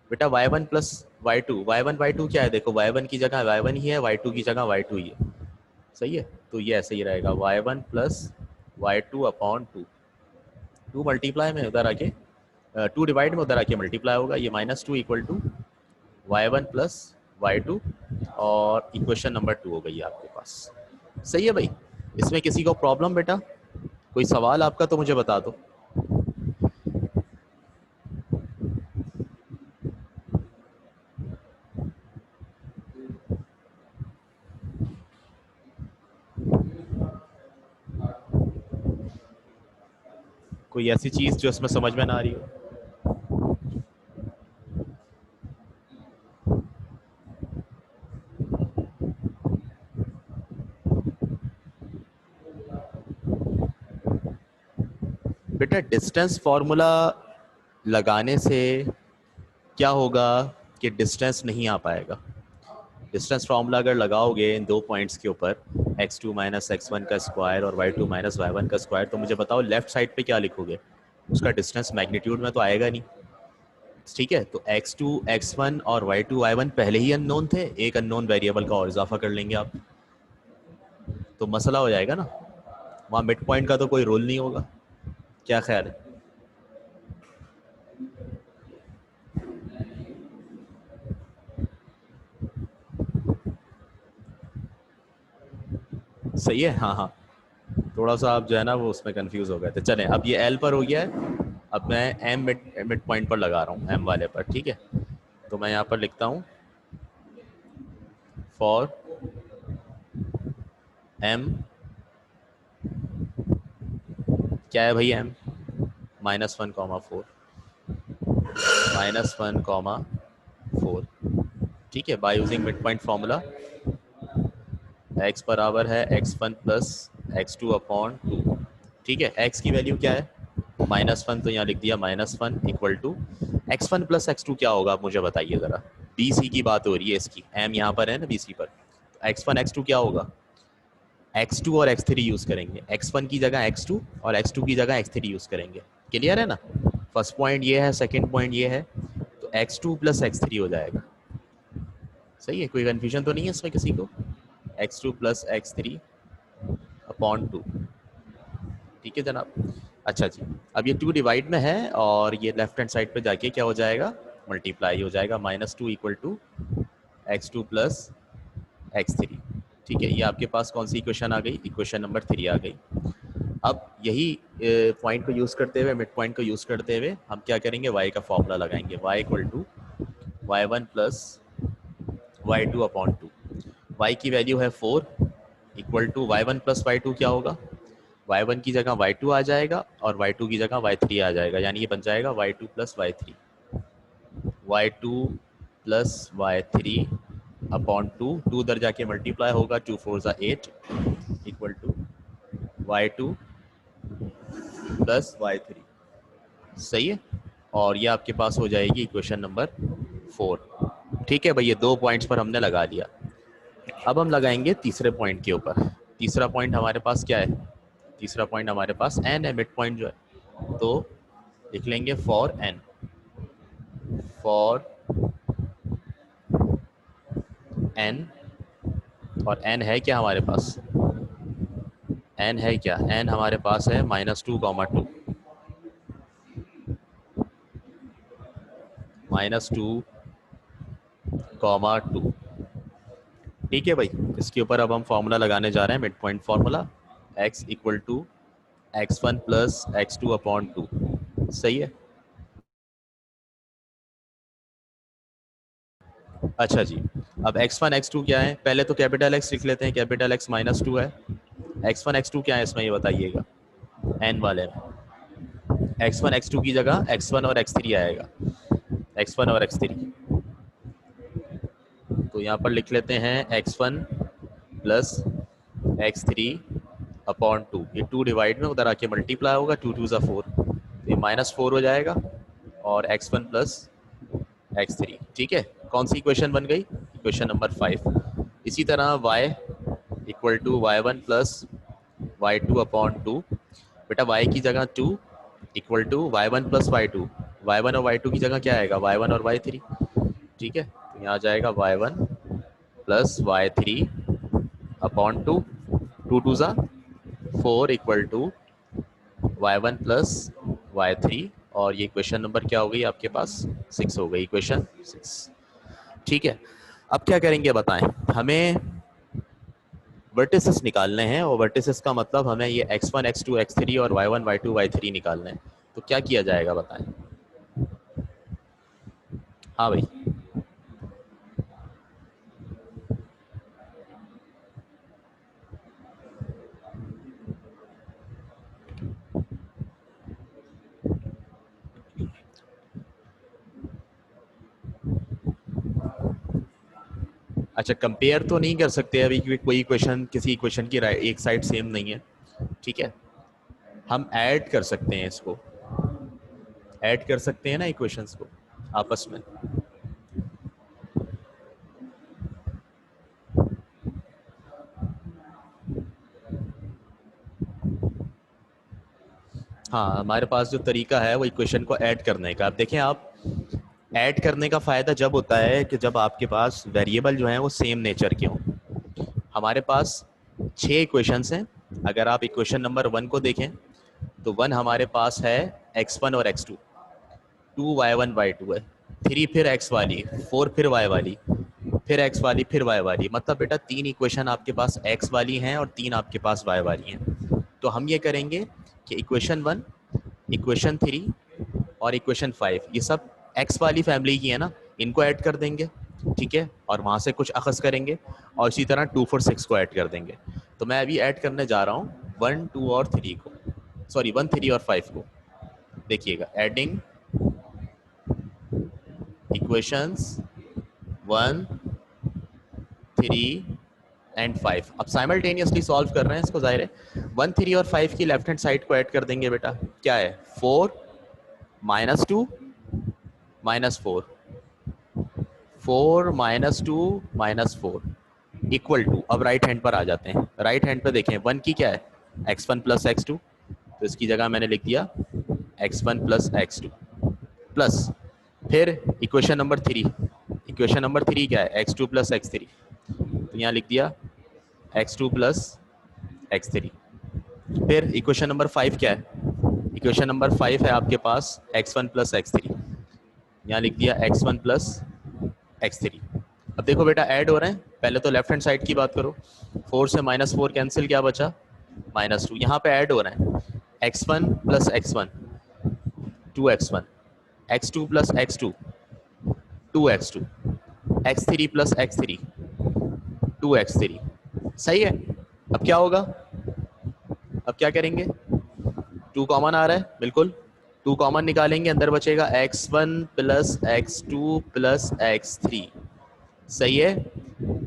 बेटा y1 plus y2, y1 y2 क्या है? देखो, y1 की जगह y1 ही है, y2 की जगह y2 ही है। सही है, तो ये ऐसे ही रहेगा, y1 plus y2 upon 2। 2 multiply में उधर आके 2 डिवाइड में उधर आके मल्टीप्लाई होगा, ये -2 equal to y1 plus y2, और इक्वेशन नंबर 2 हो गई आपके पास। सही है भाई, इसमें किसी को प्रॉब्लम बेटा? कोई सवाल आपका तो मुझे बता दो। कोई ऐसी चीज जो इसमें समझ में ना आ रही हो? बेटा, डिस्टेंस फॉर्मूला लगाने से क्या होगा कि डिस्टेंस नहीं आ पाएगा। डिस्टेंस फार्मूला अगर लगाओगे इन दो पॉइंट्स के ऊपर, x2 माइनस x1 का स्क्वायर और y2 माइनस y1 का स्क्वायर, तो मुझे बताओ लेफ्ट साइड पे क्या लिखोगे? उसका डिस्टेंस मैग्नीट्यूड में तो आएगा नहीं। ठीक है, तो x2 x1 और y2 y1 पहले ही अननोन थे, एक अननोन वेरिएबल का और इजाफा कर लेंगे आप, तो मसला हो जाएगा ना, वहाँ मिड पॉइंट का तो कोई रोल नहीं होगा। क्या ख्याल है? सही है, हाँ हाँ, थोड़ा सा आप जो है ना वो उसमें कंफ्यूज हो गए थे। चलें, अब ये एल पर हो गया है, अब मैं एम मिड पॉइंट पर लगा रहा हूँ, एम वाले पर। ठीक है, तो मैं यहाँ पर लिखता हूँ फॉर एम, क्या है भाई एम? -1 comma 4, -1 comma 4। ठीक है, bye using mid point formula x बराबर है x1 प्लस x2 अपॉन 2। ठीक है, x की वैल्यू क्या है -1, तो यहाँ लिख दिया -1 equal to x1 plus x2 क्या होगा आप मुझे बताइए ज़रा। BC की बात हो रही है इसकी, m यहाँ पर है ना BC पर, तो x1 x2 क्या होगा, x2 और x3 यूज़ करेंगे, x1 की जगह x2 और x2 की जगह x3 यूज़ करेंगे। क्लियर है ना, फर्स्ट पॉइंट ये है, सेकंड पॉइंट ये है, तो x2 प्लस x3 हो जाएगा। सही है, कोई कन्फ्यूजन तो नहीं है इसमें किसी को, x2 प्लस x3 अपॉन 2। ठीक है जनाब। अच्छा जी, अब ये 2 डिवाइड में है और ये लेफ्ट हैंड साइड पे जाके क्या हो जाएगा, मल्टीप्लाई हो जाएगा, -2 equal to x2 plus x3। ठीक है, ये आपके पास कौन सी इक्वेशन आ गई, इक्वेशन नंबर 3 आ गई। अब यही पॉइंट को यूज़ करते हुए, मिड पॉइंट को यूज़ करते हुए हम क्या करेंगे, y का फॉर्मूला लगाएंगे, y equal to y1 plus y2 upon 2। y की वैल्यू है 4 equal to y1 plus y2 क्या होगा, y1 की जगह y2 आ जाएगा और y2 की जगह y3 आ जाएगा, यानी ये बन जाएगा y2 plus y3, y2 plus y3 upon 2, 2 उधर जाके मल्टीप्लाई होगा, 2 4 ज़ा 8 equal to y2 plus y3। सही है, और ये आपके पास हो जाएगी इक्वेशन नंबर 4। ठीक है भाई, ये 2 पॉइंट्स पर हमने लगा लिया। अब हम लगाएंगे तीसरे पॉइंट के ऊपर। तीसरा पॉइंट हमारे पास क्या है, तीसरा पॉइंट हमारे पास n है, मिड पॉइंट जो है, तो लिख लेंगे फॉर n, फॉर n, और n है क्या हमारे पास, n है क्या, n हमारे पास है -2, -2, -2, 2। ठीक है भाई, इसके ऊपर अब हम फॉर्मूला लगाने जा रहे हैं, mid point formula, x equal to x1 plus x2 upon 2। सही है। अच्छा जी, अब x1 x2 क्या है, पहले तो कैपिटल X लिख लेते हैं, कैपिटल X -2 है, x1 x2 क्या है इसमें ये बताइएगा, n वाले में x1 x2 की जगह x1 और x3 आएगा, x1 और x3, तो यहाँ पर लिख लेते हैं x1 प्लस x3 अपॉन 2, ये 2 डिवाइड में उधर आके मल्टीप्लाई होगा, 2 2 ज़ा 4, तो ये -4 हो जाएगा, और x1 प्लस x3। ठीक है, कौन सी इक्वेशन बन गई, इक्वेशन नंबर 5। इसी तरह y equal to y1 plus y2 upon 2, बेटा y की जगह 2 equal to y1 plus y2, y1 और y2 की जगह क्या आएगा, y1 और y3। ठीक है, तो यहाँ आ जाएगा y1 प्लस y3 अपॉन 2, 2 2 ज़ा 4 equal to y1 plus y3, और ये इक्वेशन नंबर क्या हो गई आपके पास, 6 हो गई, इक्वेशन 6। ठीक है, अब क्या करेंगे बताएं, हमें वर्टिसेस निकालने हैं, और वर्टिसेस का मतलब हमें ये x1 x2 x3 और y1 y2 y3 निकालने हैं, तो क्या किया जाएगा बताएं। हाँ भाई, अच्छा कंपेयर तो नहीं कर सकते अभी, क्योंकि कोई इक्वेशन किसी इक्वेशन की एक साइड सेम नहीं है। ठीक है, हम ऐड कर सकते हैं, इसको ऐड कर सकते हैं ना इक्वेशंस को आपस में। हाँ, हमारे पास जो तरीका है वो इक्वेशन को ऐड करने का। अब देखें आप, ऐड करने का फ़ायदा जब होता है कि जब आपके पास वेरिएबल जो हैं वो सेम नेचर के हों। हमारे पास 6 इक्वेशंस हैं, अगर आप इक्वेशन नंबर 1 को देखें तो 1 हमारे पास है x1 और x2, 2 y1 y2 है, 3 फिर x वाली, 4 फिर y वाली, फिर x वाली, फिर y वाली, मतलब बेटा 3 इक्वेशन आपके पास x वाली हैं और 3 आपके पास y वाली हैं। तो हम ये करेंगे कि इक्वेशन 1, इक्वेशन 3 और इक्वेशन 5 ये सब x वाली फैमिली की है ना, इनको ऐड कर देंगे। ठीक है, और वहाँ से कुछ अखज़ करेंगे, और इसी तरह 2 4 6 को ऐड कर देंगे। तो मैं अभी ऐड करने जा रहा हूँ 1 2 और 3 को, सॉरी 1 3 और 5 को। देखिएगा, एडिंग इक्वेशंस 1 3 एंड 5। अब साइमल्टेनियसली सॉल्व कर रहे हैं इसको, जाहिर है 1 3 और 5 की लेफ्ट हैंड साइड को ऐड कर देंगे बेटा, क्या है 4 -2 -4, 4 -2 -4 इक्वल टू, अब राइट हैंड पर आ जाते हैं। राइट हैंड पर देखें 1 की क्या है x1 + x2, तो इसकी जगह मैंने लिख दिया x1 + x2 प्लस, फिर इक्वेशन नंबर 3, इक्वेशन नंबर 3 क्या है x2 + x3, तो यहाँ लिख दिया x2 + x3। फिर इक्वेशन नंबर 5 क्या है, इक्वेशन नंबर 5 है आपके पास x1 + x3, यहाँ लिख दिया x1 + x3। अब देखो बेटा ऐड हो रहे हैं, पहले तो लेफ्ट हैंड साइड की बात करो, 4 से -4 कैंसिल, क्या बचा -2, यहाँ पे ऐड हो रहे हैं x1 + x1 2x1, x2 + x2 2x2, x3 + x3 2x3, सही है। अब क्या होगा, अब क्या करेंगे, 2 कॉमन आ रहा है, बिल्कुल 2 कॉमन निकालेंगे, अंदर बचेगा x1 + x2 + x3, सही है।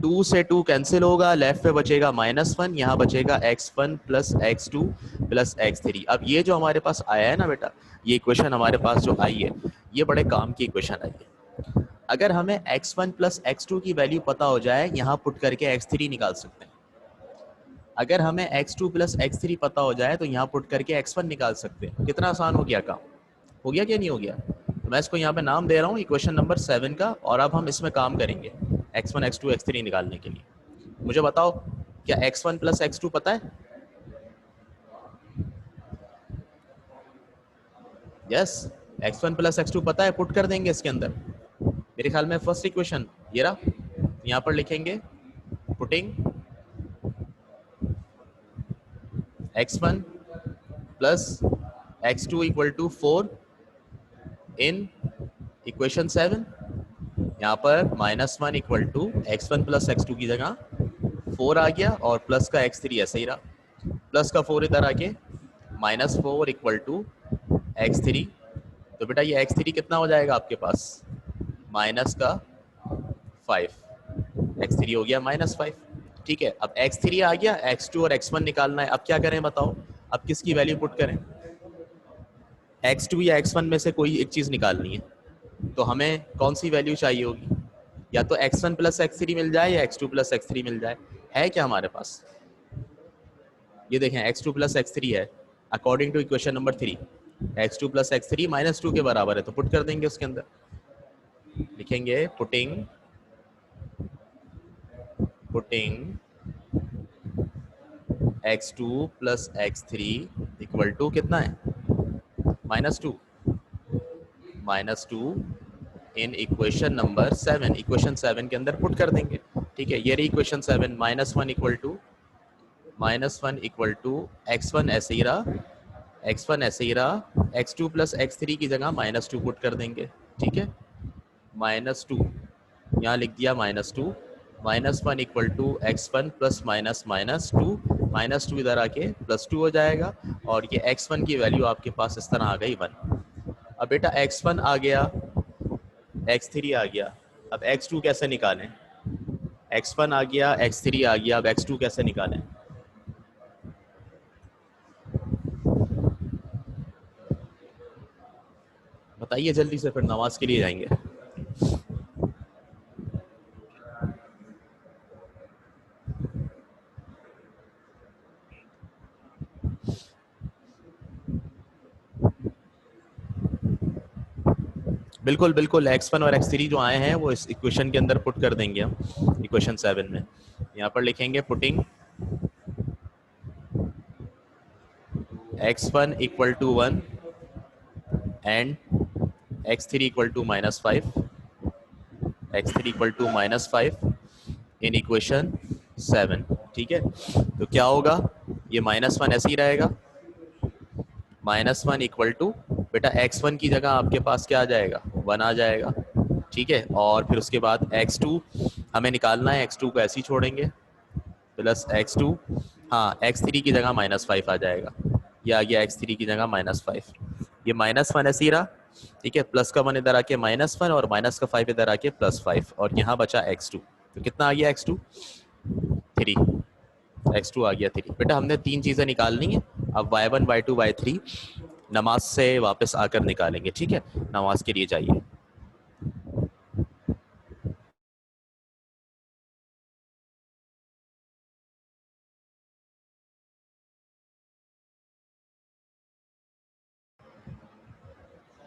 2 से 2 कैंसिल होगा, लेफ्ट पे बचेगा -1, यहाँ बचेगा x1 + x2 + x3। अब ये जो हमारे पास आया है ना बेटा, ये इक्वेशन हमारे पास जो आई है, ये बड़े काम की इक्वेशन आई है। अगर हमें x1 + x2 की वैल्यू पता हो जाए, यहाँ पुट करके x3 निकाल सकते हैं। अगर हमें x2 + x3 पता हो जाए तो यहाँ पुट करके x1 निकाल सकते हैं। कितना आसान हो गया काम, हो गया क्या नहीं हो गया। तो मैं इसको यहाँ पे नाम दे रहा हूँ इक्वेशन नंबर 7 का, और अब हम इसमें काम करेंगे x1 x2 x3 निकालने के लिए। मुझे बताओ क्या x1 + x2 पता है, यस x1 + x2 पता है, पुट कर देंगे इसके अंदर। मेरे ख्याल में फर्स्ट इक्वेशन ये रहा, यहाँ पर लिखेंगे putting x1 + x2 = 4 in equation 7, यहाँ पर -1 = x1 + x2 की जगह 4 आ गया, और प्लस का x3 ऐसे ही रहा, प्लस का 4 इधर आके -4 = x3। तो बेटा ये x3 कितना हो जाएगा आपके पास, माइनस का 5, x3 हो गया -5। ठीक है, अब x3 आ गया, x2 और x1 निकालना है। अब क्या करें बताओ, अब किसकी वैल्यू पुट करें, x2 या x1 में से कोई एक चीज़ निकालनी है, तो हमें कौन सी वैल्यू चाहिए होगी, या तो x1 + x3 मिल जाए या x2 + x3 मिल जाए, है क्या हमारे पास। ये देखें x2 + x3 है, according two equation number 3 x2 + x3 -2 के बराबर है, तो पुट कर देंगे उसके अंदर, लिखेंगे पुटिंग x2 + x3 = कितना है -2 इन इक्वेशन नंबर 7, इक्वेशन 7 के अंदर पुट कर देंगे। ठीक है, ये रही इक्वेशन 7, -1 = x1 ऐसे ही रहा, x1 ऐसे ही रहा, x2 + x3 की जगह -2 पुट कर देंगे। ठीक है, -2 यहाँ लिख दिया -2, -1 = x1 + -2, -2 इधर आके +2 हो जाएगा, और ये x1 की वैल्यू आपके पास इस तरह आ गई 1। अब बेटा x1 आ गया, x3 आ गया, अब x2 कैसे निकालें, x1 आ गया, x3 आ गया, अब x2 कैसे निकालें। बताइए जल्दी से, फिर नमाज के लिए जाएंगे। बिल्कुल बिल्कुल, x1 और x3 जो आए हैं वो इस इक्वेशन के अंदर पुट कर देंगे हम, इक्वेशन 7 में। यहाँ पर लिखेंगे putting x1 = 1 and x3 = -5, x3 = -5 in equation 7। ठीक है, तो क्या होगा, ये -1 ऐसे ही रहेगा, -1 = बेटा x1 की जगह आपके पास क्या आ जाएगा 1 आ जाएगा। ठीक है, और फिर उसके बाद x2 हमें निकालना है, x2 को ऐसे ही छोड़ेंगे, प्लस x2, हाँ x3 की जगह -5 आ जाएगा, ये आ गया x3 की जगह -5, ये -1 ऐसे ही रहा। ठीक है, प्लस का 1 इधर आके -1, और माइनस का 5 इधर आके +5, और यहाँ बचा x2, तो कितना आ गया x2, 3, x2 आ गया 3। बेटा हमने 3 चीज़ें निकालनी है। अब y1 y2 y3 नमाज से वापस आकर निकालेंगे, ठीक है। नमाज के लिए जाइए।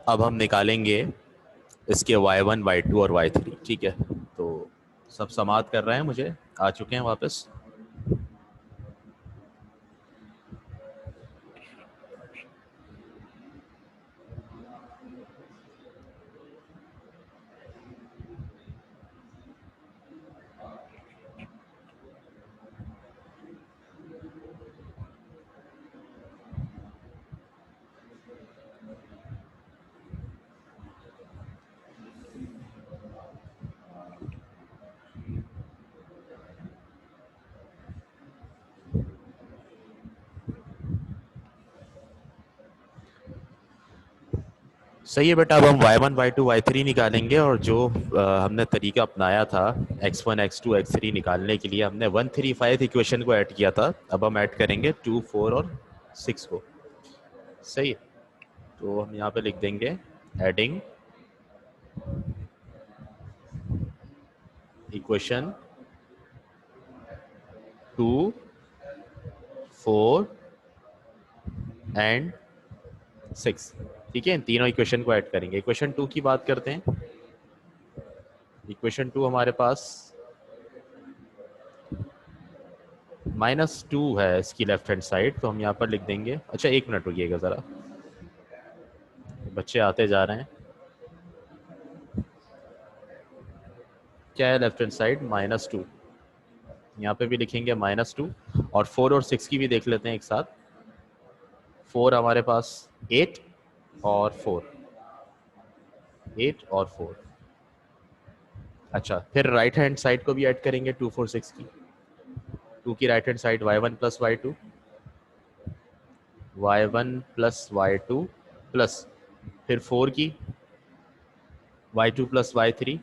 अब हम निकालेंगे इसके y1 y2 और y3, ठीक है। तो सब समाप्त कर रहे हैं, मुझे आ चुके हैं वापस। सही है बेटा। अब हम y1 y2 y3 निकालेंगे, और जो हमने तरीका अपनाया था x1 x2 x3 निकालने के लिए, हमने 135 इक्वेशन को ऐड किया था। अब हम ऐड करेंगे 2 4 और 6 को। सही है। तो हम यहाँ पे लिख देंगे एडिंग इक्वेशन 2 4 एंड 6, ठीक है। इन तीनों इक्वेशन को ऐड करेंगे। इक्वेशन 2 की बात करते हैं। इक्वेशन 2 हमारे पास -2 है इसकी लेफ्ट हैंड साइड, तो हम यहाँ पर लिख देंगे। अच्छा, 1 मिनट रुकिएगा ज़रा, बच्चे आते जा रहे हैं। क्या है लेफ्ट हैंड साइड? -2। यहाँ पे भी लिखेंगे -2, और 4 और 6 की भी देख लेते हैं एक साथ। 4 हमारे पास 8 और 4, 8 और 4। अच्छा, फिर राइट हैंड साइड को भी ऐड करेंगे 2 4 6 की। 2 की right hand side y1 plus y2, y1 plus y2 plus, फिर 4 की y2 plus y3,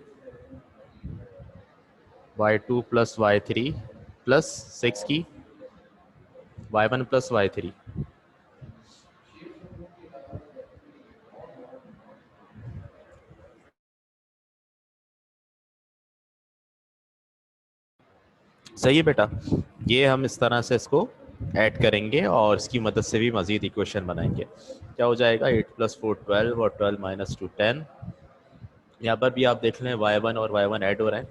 y2 plus y3 plus 6 की y1 प्लस y3। सही है बेटा। ये हम इस तरह से इसको ऐड करेंगे, और इसकी मदद से भी मज़ीद इक्वेशन बनाएंगे। क्या हो जाएगा? 8 प्लस 4 12, और 12 माइनस 2 10। यहाँ पर भी आप देख लें y1 और y1 ऐड हो रहे हैं,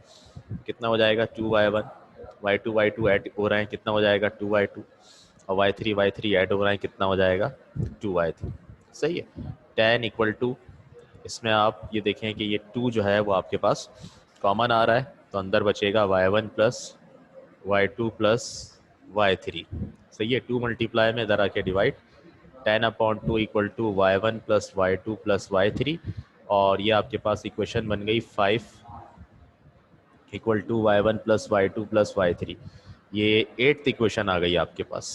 कितना हो जाएगा? 2y1। y2 y2 ऐड हो रहे हैं, कितना हो जाएगा? 2y2। और y3 y3 ऐड हो रहे हैं, कितना हो जाएगा? 2y3। सही है। 10 इक्वल टू, इसमें आप ये देखें कि ये 2 जो है वो आपके पास कॉमन आ रहा है, तो अंदर बचेगा y1 plus y2 plus y3। सही है। 2 मल्टीप्लाई में इधर आके divide, 10/2 equal to y1 plus y2 plus y3, और ये आपके पास इक्वेशन बन गई 5 equal to y1 plus y2 plus y3। ये 8th इक्वेशन आ गई आपके पास।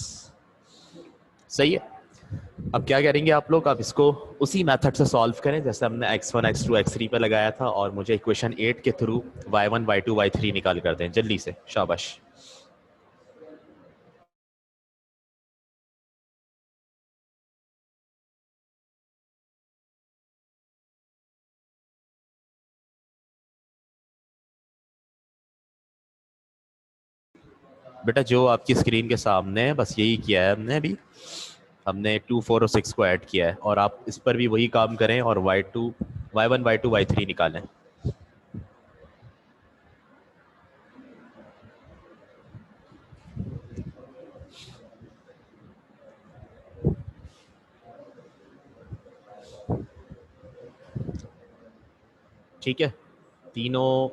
सही है। अब क्या करेंगे आप लोग? आप इसको उसी मेथड से सॉल्व करें जैसे हमने x1 x2 x3 पे लगाया था, और मुझे इक्वेशन 8 के थ्रू y1 y2 y3 निकाल कर दें जल्दी से। शाबाश। बेटा जो आपकी स्क्रीन के सामने है, बस यही किया है हमने अभी। हमने 2 4 और 6 को ऐड किया है, और आप इस पर भी वही काम करें और y2 y1 y2 y3 निकालें। ठीक है। तीनों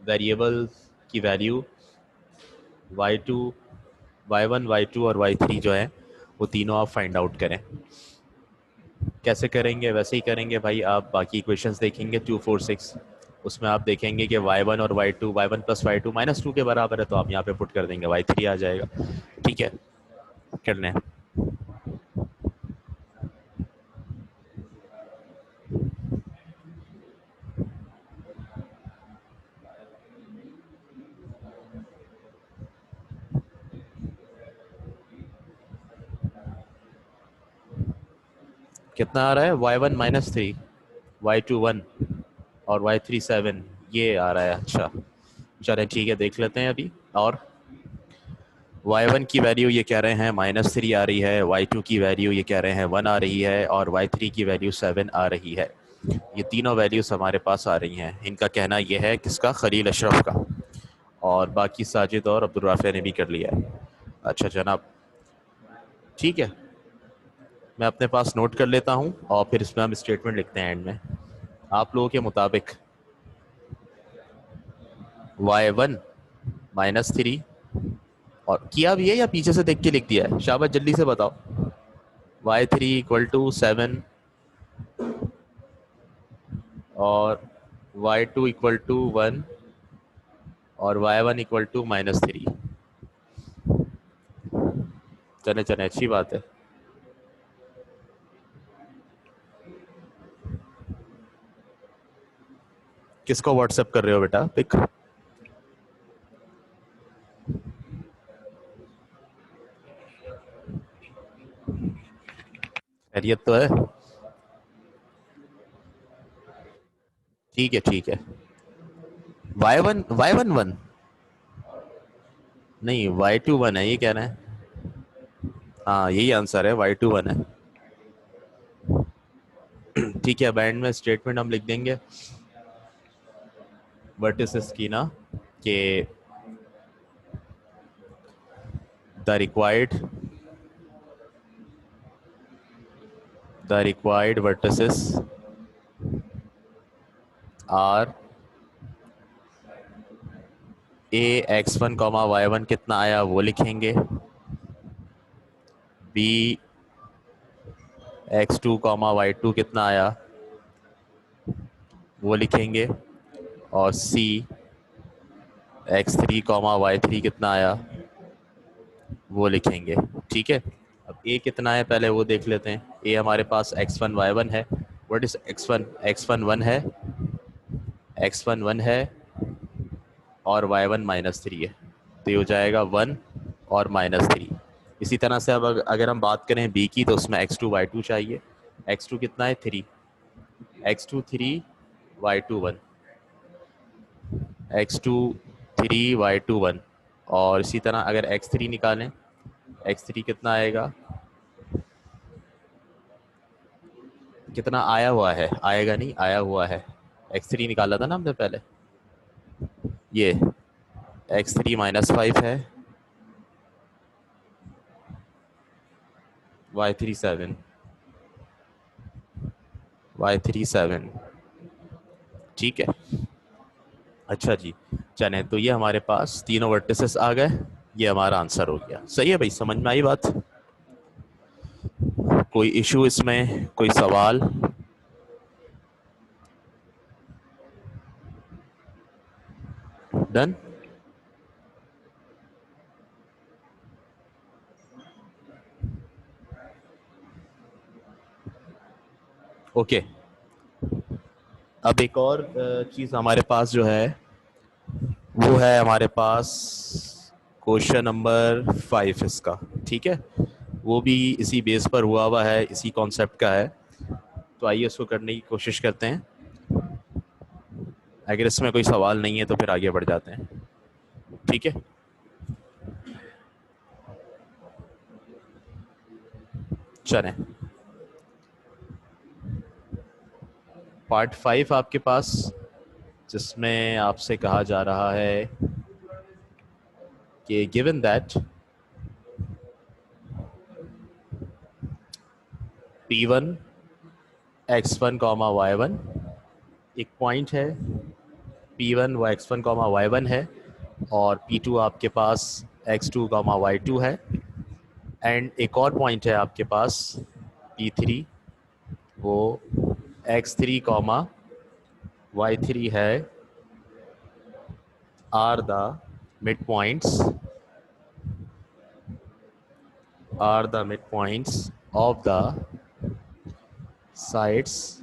वेरिएबल्स की वैल्यू y2 y1 y2 और y3 जो है वो तीनों आप फाइंड आउट करें। कैसे करेंगे? वैसे ही करेंगे भाई। आप बाकी इक्वेशंस देखेंगे 2 4 6, उसमें आप देखेंगे कि y1 और y2 y1 प्लस y2 -2 के बराबर है, तो आप यहाँ पे पुट कर देंगे, y3 आ जाएगा। ठीक है, कर लें। कितना आ रहा है, y1 - 3, y2 1 और y3 7, ये आ रहा है। अच्छा चलें ठीक है, देख लेते हैं अभी। और y1 की वैल्यू ये कह रहे हैं -3 आ रही है, y2 की वैल्यू ये कह रहे हैं 1 आ रही है, और y3 की वैल्यू 7 आ रही है। ये तीनों वैल्यूज़ हमारे पास आ रही हैं। इनका कहना ये है किसका, खलील अशरफ का। और बाकी साजिद और अब्दुल राफ़ी ने भी कर लिया है। अच्छा जनाब, ठीक है, मैं अपने पास नोट कर लेता हूँ और फिर इसमें हम स्टेटमेंट लिखते हैं एंड में। आप लोगों के मुताबिक y1 -3, और किया भी है या पीछे से देख के लिख दिया है, शाबाश जल्दी से बताओ। y3 = 7 और y2 = 1 और y1 = -3। चले चले, अच्छी बात है। किसको व्हाट्सएप कर रहे हो बेटा पिक? खैरियत तो है? ठीक है ठीक है। y1 नहीं, y2 1 है, ये कह रहे हैं। हाँ यही आंसर है, y2 1 है। ठीक है, बैंड में स्टेटमेंट हम लिख देंगे वर्टिसेस की ना, कि the required vertices are x1, y1 कितना आया वो लिखेंगे, b x2, y2 कितना आया वो लिखेंगे, और c x3, y3 कितना आया वो लिखेंगे। ठीक है, अब a कितना है पहले वो देख लेते हैं। a हमारे पास x1 y1 है। What is x1? x1 1 है, x1 1 है और y1 -3 है, तो ये हो जाएगा 1 और -3। इसी तरह से अब अगर हम बात करें b की, तो उसमें x2 y2 चाहिए। x2 कितना है 3, x2 3 y2 1, x2 3 y2 1। और इसी तरह अगर x3 निकालें, x3 कितना आएगा, कितना आया हुआ है, आएगा नहीं आया हुआ है, x3 निकाला था ना हमने पहले, ये x3 -5 है, y3 7, y3 7। ठीक है, अच्छा जी, चलें, तो ये हमारे पास तीनों वर्टिसेस आ गए। ये हमारा आंसर हो गया। सही है भाई, समझ में आई बात? कोई इशू इसमें, कोई सवाल? डन। ओके, अब एक और चीज़ हमारे पास जो है वो है हमारे पास क्वेश्चन नंबर 5 इसका। ठीक है, वो भी इसी बेस पर हुआ हुआ है, इसी कॉन्सेप्ट का है। तो आइए उसको करने की कोशिश करते हैं। अगर इसमें कोई सवाल नहीं है तो फिर आगे बढ़ जाते हैं। ठीक है, चलें। पार्ट 5 आपके पास, जिसमें आपसे कहा जा रहा है कि given that P1 x1, y1 एक पॉइंट है, P1 वो x1, y1 है, और P2 आपके पास x2, y2 है, एंड एक और पॉइंट है आपके पास P3 वो x3, y3 है, are the mid points of the sides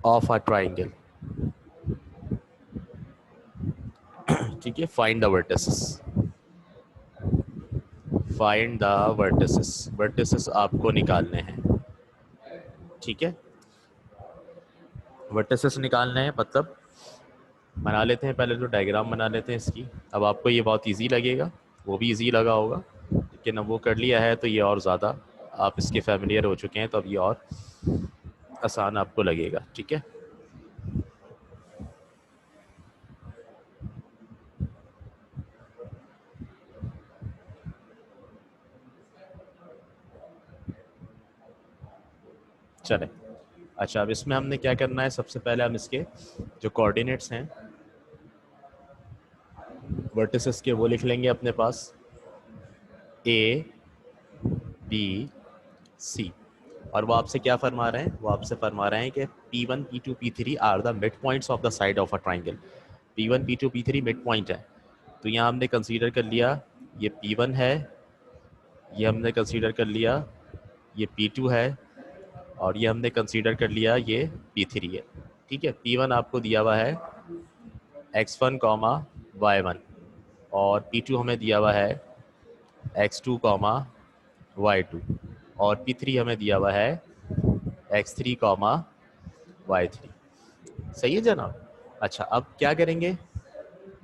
of a triangle। ठीक है, फाइंड द वर्टिसेस, वर्टिसेस आपको निकालने हैं। ठीक है, वर्टिसेस निकालने हैं, मतलब बना लेते हैं पहले तो डायग्राम बना लेते हैं इसकी। अब आपको ये बहुत इजी लगेगा, वो भी इजी लगा होगा, लेकिन अब वो कर लिया है तो ये और ज़्यादा आप इसके फैमिलियर हो चुके हैं, तो अब ये और आसान आपको लगेगा। ठीक है, चले। अच्छा, अब इसमें हमने क्या करना है, सबसे पहले हम इसके जो कोऑर्डिनेट्स हैं वर्टिसेस के वो लिख लेंगे अपने पास, ए बी सी। और वो आपसे क्या फरमा रहे हैं, वो आपसे फरमा रहे हैं कि P1 P2 P3 are the mid points of the side of a triangle. P1 P2 P3 mid point है, तो यहाँ हमने कंसीडर कर लिया ये P1 है, ये हमने कंसीडर कर लिया ये P2 है, और ये हमने कंसीडर कर लिया ये P3 है। ठीक है, P1 आपको दिया हुआ है x1 कॉमा y1, और P2 हमें दिया हुआ है x2 कॉमा y2, और P3 हमें दिया हुआ है x3 कॉमा y3। सही है जनाब। अच्छा, अब क्या करेंगे,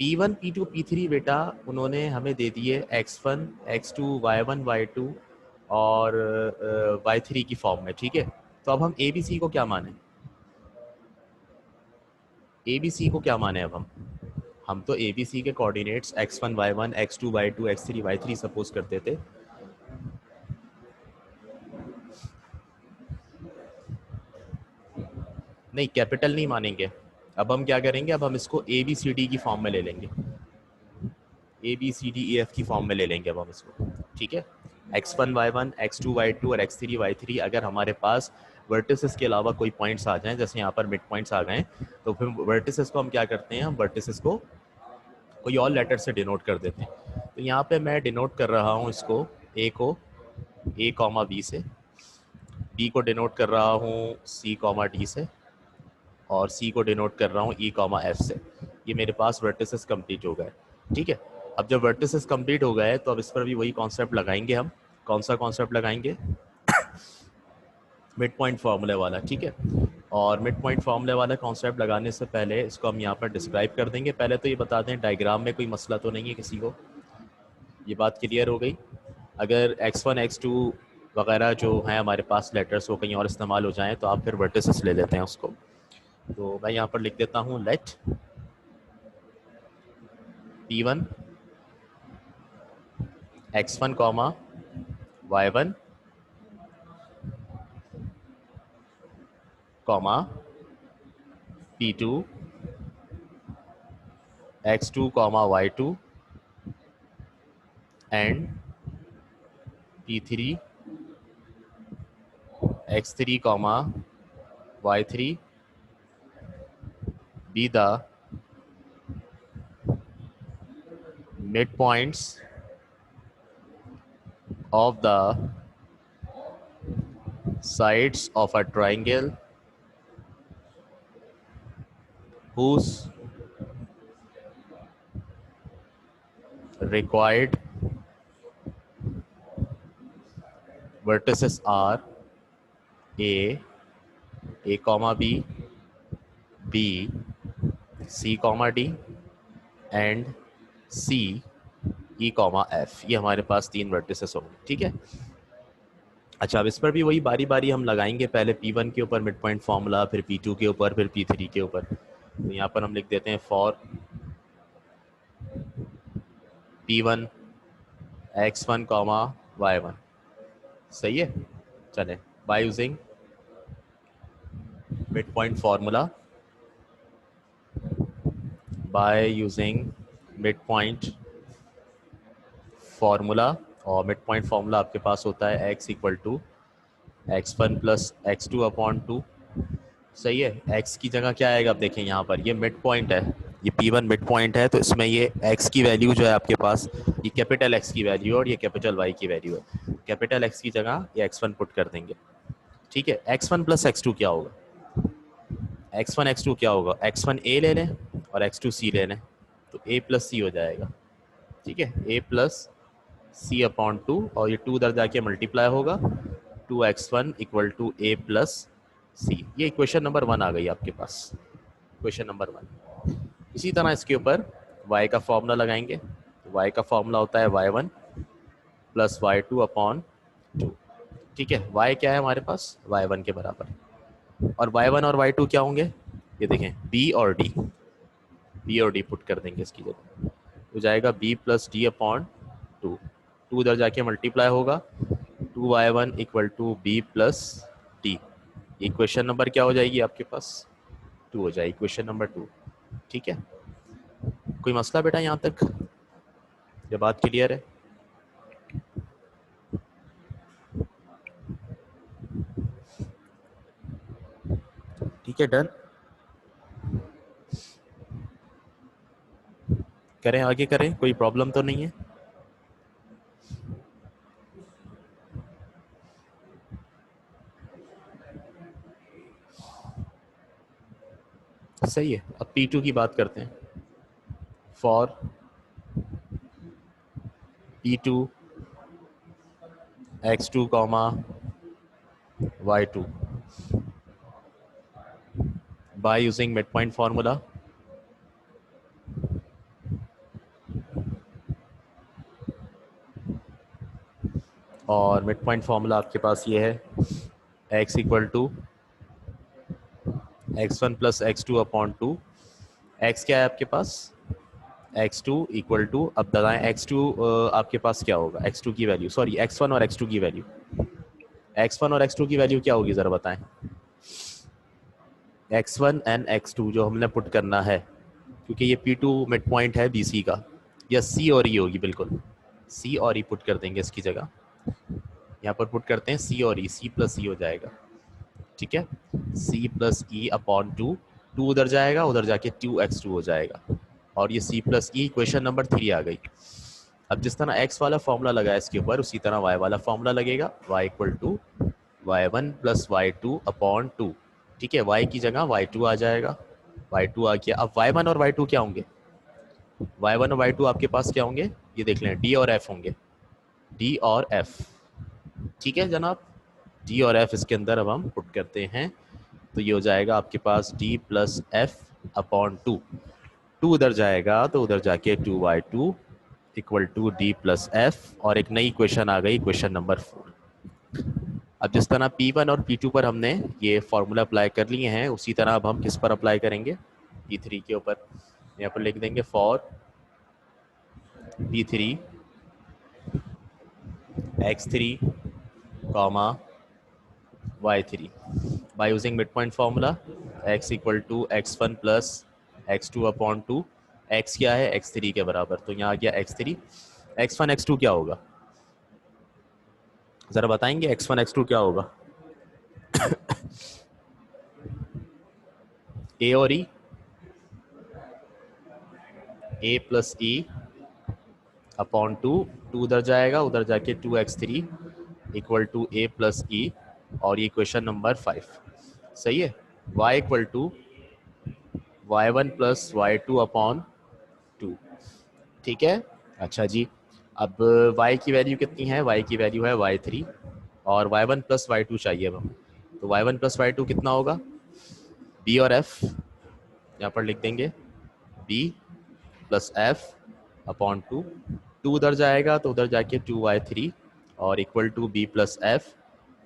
P1 P2 P3 बेटा उन्होंने हमें दे दिए x1 x2 y1 y2 और y3 की फॉर्म में। ठीक है, तो अब हम ए बी सी को क्या माने, ए बी सी को क्या माने, अब हम तो ए बी सी के coordinates x1 y1 x2 y2 x3 y3 suppose करते थे। नहीं, कैपिटल नहीं मानेंगे, अब हम क्या करेंगे, अब हम इसको ए बी सी डी की फॉर्म में ले लेंगे, A B C D E F की फॉर्म में ले लेंगे अब हम इसको। ठीक है, x1 y1 x2 y2 और x3 y3 अगर हमारे पास वर्टिसेस के अलावा कोई पॉइंट्स आ जाएं, जैसे यहाँ पर मिड पॉइंट्स आ गए, तो फिर वर्टिसेस को हम क्या करते हैं, हम वर्टिसेस को कोई और लेटर से डिनोट कर देते हैं। तो यहाँ पे मैं डिनोट कर रहा हूँ इसको, ए को ए कॉमा बी से, बी को डिनोट कर रहा हूँ सी कॉमा डी से, और सी को डिनोट कर रहा हूँ ई कॉमा एफ से। ये मेरे पास वर्टिसेस कंप्लीट हो गए। ठीक है, अब जब वर्टिसेस कंप्लीट हो गए तो अब इस पर भी वही कॉन्सेप्ट लगाएंगे हम। कौन सा कॉन्सेप्ट लगाएंगे, मिड पॉइंट फार्मूले वाला। ठीक है, और मिड पॉइंट फार्मूले वाला कॉन्सेप्ट लगाने से पहले इसको हम यहाँ पर डिस्क्राइब कर देंगे। पहले तो ये बता दें डायग्राम में कोई मसला तो नहीं है किसी को, ये बात क्लियर हो गई। अगर x1 x2 वगैरह जो हैं हमारे पास लेटर्स वो कहीं और इस्तेमाल हो जाएं तो आप फिर वर्टिसेस ले लेते हैं उसको। तो मैं यहाँ पर लिख देता हूँ let P1 x1 comma y1 comma P2 x2 comma y2 and P3 x3 comma y3 be the midpoints of the sides of a triangle whose required vertices are a comma b c comma d and C E comma F. ये हमारे पास 3 vertices होंगे। ठीक है, अच्छा अब इस पर भी वही बारी बारी हम लगाएंगे, पहले P1 के ऊपर मिड पॉइंट फार्मूला, फिर P2 के ऊपर, फिर P3 के ऊपर। तो यहाँ पर हम लिख देते हैं for P1 x1 comma y1। सही है, चले, by using mid point formula, by using mid point formula, और मिड पॉइंट फार्मूला आपके पास होता है x equal to x1 plus x2 upon 2। सही है, x की जगह क्या आएगा, अब देखें यहाँ पर ये मिड पॉइंट है, ये P1 मिड पॉइंट है, तो इसमें ये x की वैल्यू जो है आपके पास, ये कैपिटल X की वैल्यू है और ये कैपिटल Y की वैल्यू है। कैपिटल X की जगह ये x1 पुट कर देंगे। ठीक है, x1 प्लस x2 क्या होगा, x1 x2 क्या होगा, x1 a ले लें और x2 c ले लें, तो a प्लस सी हो जाएगा। ठीक है, a प्लस सी अपॉन 2, और ये 2 उधर जाके मल्टीप्लाई होगा, 2x1 equal to a plus C. ये इक्वेशन नंबर 1 आ गई आपके पास, इक्वेशन नंबर 1। इसी तरह इसके ऊपर y का फॉर्मूला लगाएंगे। y का फॉर्मूला होता है y1 प्लस y2 अपॉन 2। ठीक है, y क्या है हमारे पास, y1 के बराबर। और y1 और y2 क्या होंगे, ये देखें b और d, b और d पुट कर देंगे इसकी जगह, हो जाएगा b प्लस डी अपॉन 2। 2 उधर जाके मल्टीप्लाई होगा, 2y1 equal to B plus D. Equation number क्या हो जाएगी आपके पास, 2 हो जाएगी, इक्वेशन नंबर 2। ठीक है, कोई मसला बेटा यहाँ तक, ये बात क्लियर है? ठीक है, डन। करें, आगे करें, कोई प्रॉब्लम तो नहीं है? सही है, अब P2 की बात करते हैं। For P2 x2 comma y2 by using mid point formula, और मिड पॉइंट फार्मूला आपके पास ये है x equal to x1 plus x2 upon 2। x क्या है आपके पास, x2 इक्वल टू, अब बताएं x2 आपके पास क्या होगा, x2 की वैल्यू, सॉरी x1 और x2 की वैल्यू, x1 और x2 की वैल्यू क्या होगी ज़रा बताएं। x1 एंड x2 जो हमने पुट करना है, क्योंकि ये P2 मिड पॉइंट है BC का, या C और E होगी, बिल्कुल C और E पुट कर देंगे इसकी जगह, यहाँ पर पुट करते हैं C और E, C प्लस E हो जाएगा। ठीक है, C प्लस ई अपॉन 2, 2 उधर जाएगा, उधर जाके 2x2 हो जाएगा, और ये C प्लस ई इक्वेशन नंबर 3 आ गई। अब जिस तरह x वाला फॉर्मूला लगा है इसके ऊपर, उसी तरह y वाला फॉर्मूला लगेगा, y equal to y1 plus y2 upon 2। ठीक है, y की जगह y2 आ जाएगा, y2 आ गया। अब y1 और y2 क्या होंगे, y1 और y2 आपके पास क्या होंगे, ये देख लें, d और f होंगे, d और f। ठीक है जनाब, d और f इसके अंदर अब हम पुट करते हैं, तो ये हो जाएगा आपके पास d प्लस एफ अपॉन 2। 2 उधर जाएगा तो उधर जाके 2y2 equal to D plus F, और एक नई इक्वेशन आ गई, इक्वेशन नंबर 4। अब जिस तरह P1 और P2 पर हमने ये फॉर्मूला अप्लाई कर लिए हैं, उसी तरह अब हम किस पर अप्लाई करेंगे, P3 के ऊपर। यहाँ पर लिख देंगे for P3 x3 comma y3 by using mid point formula, x equal to x1 plus x2 upon 2। x क्या है, x3 के बराबर, तो यहाँ आ गया x3। x1 x2 क्या होगा, ज़रा बताएंगे x1 x2 क्या होगा। a और e, a plus E upon 2, 2 उधर जाएगा, उधर जाके 2x3 equal to a plus E, और ये क्वेश्चन नंबर 5। सही है, y equal to y1 plus y2 upon 2। ठीक है, अच्छा जी। अब y की वैल्यू कितनी है, y की वैल्यू है y3, और y1 प्लस y2 चाहिए अब हम, तो y1 प्लस y2 कितना होगा, b और f, यहाँ पर लिख देंगे b प्लस एफ अपॉन 2। 2 उधर जाएगा तो उधर जाके 2y3 और equal to B plus F.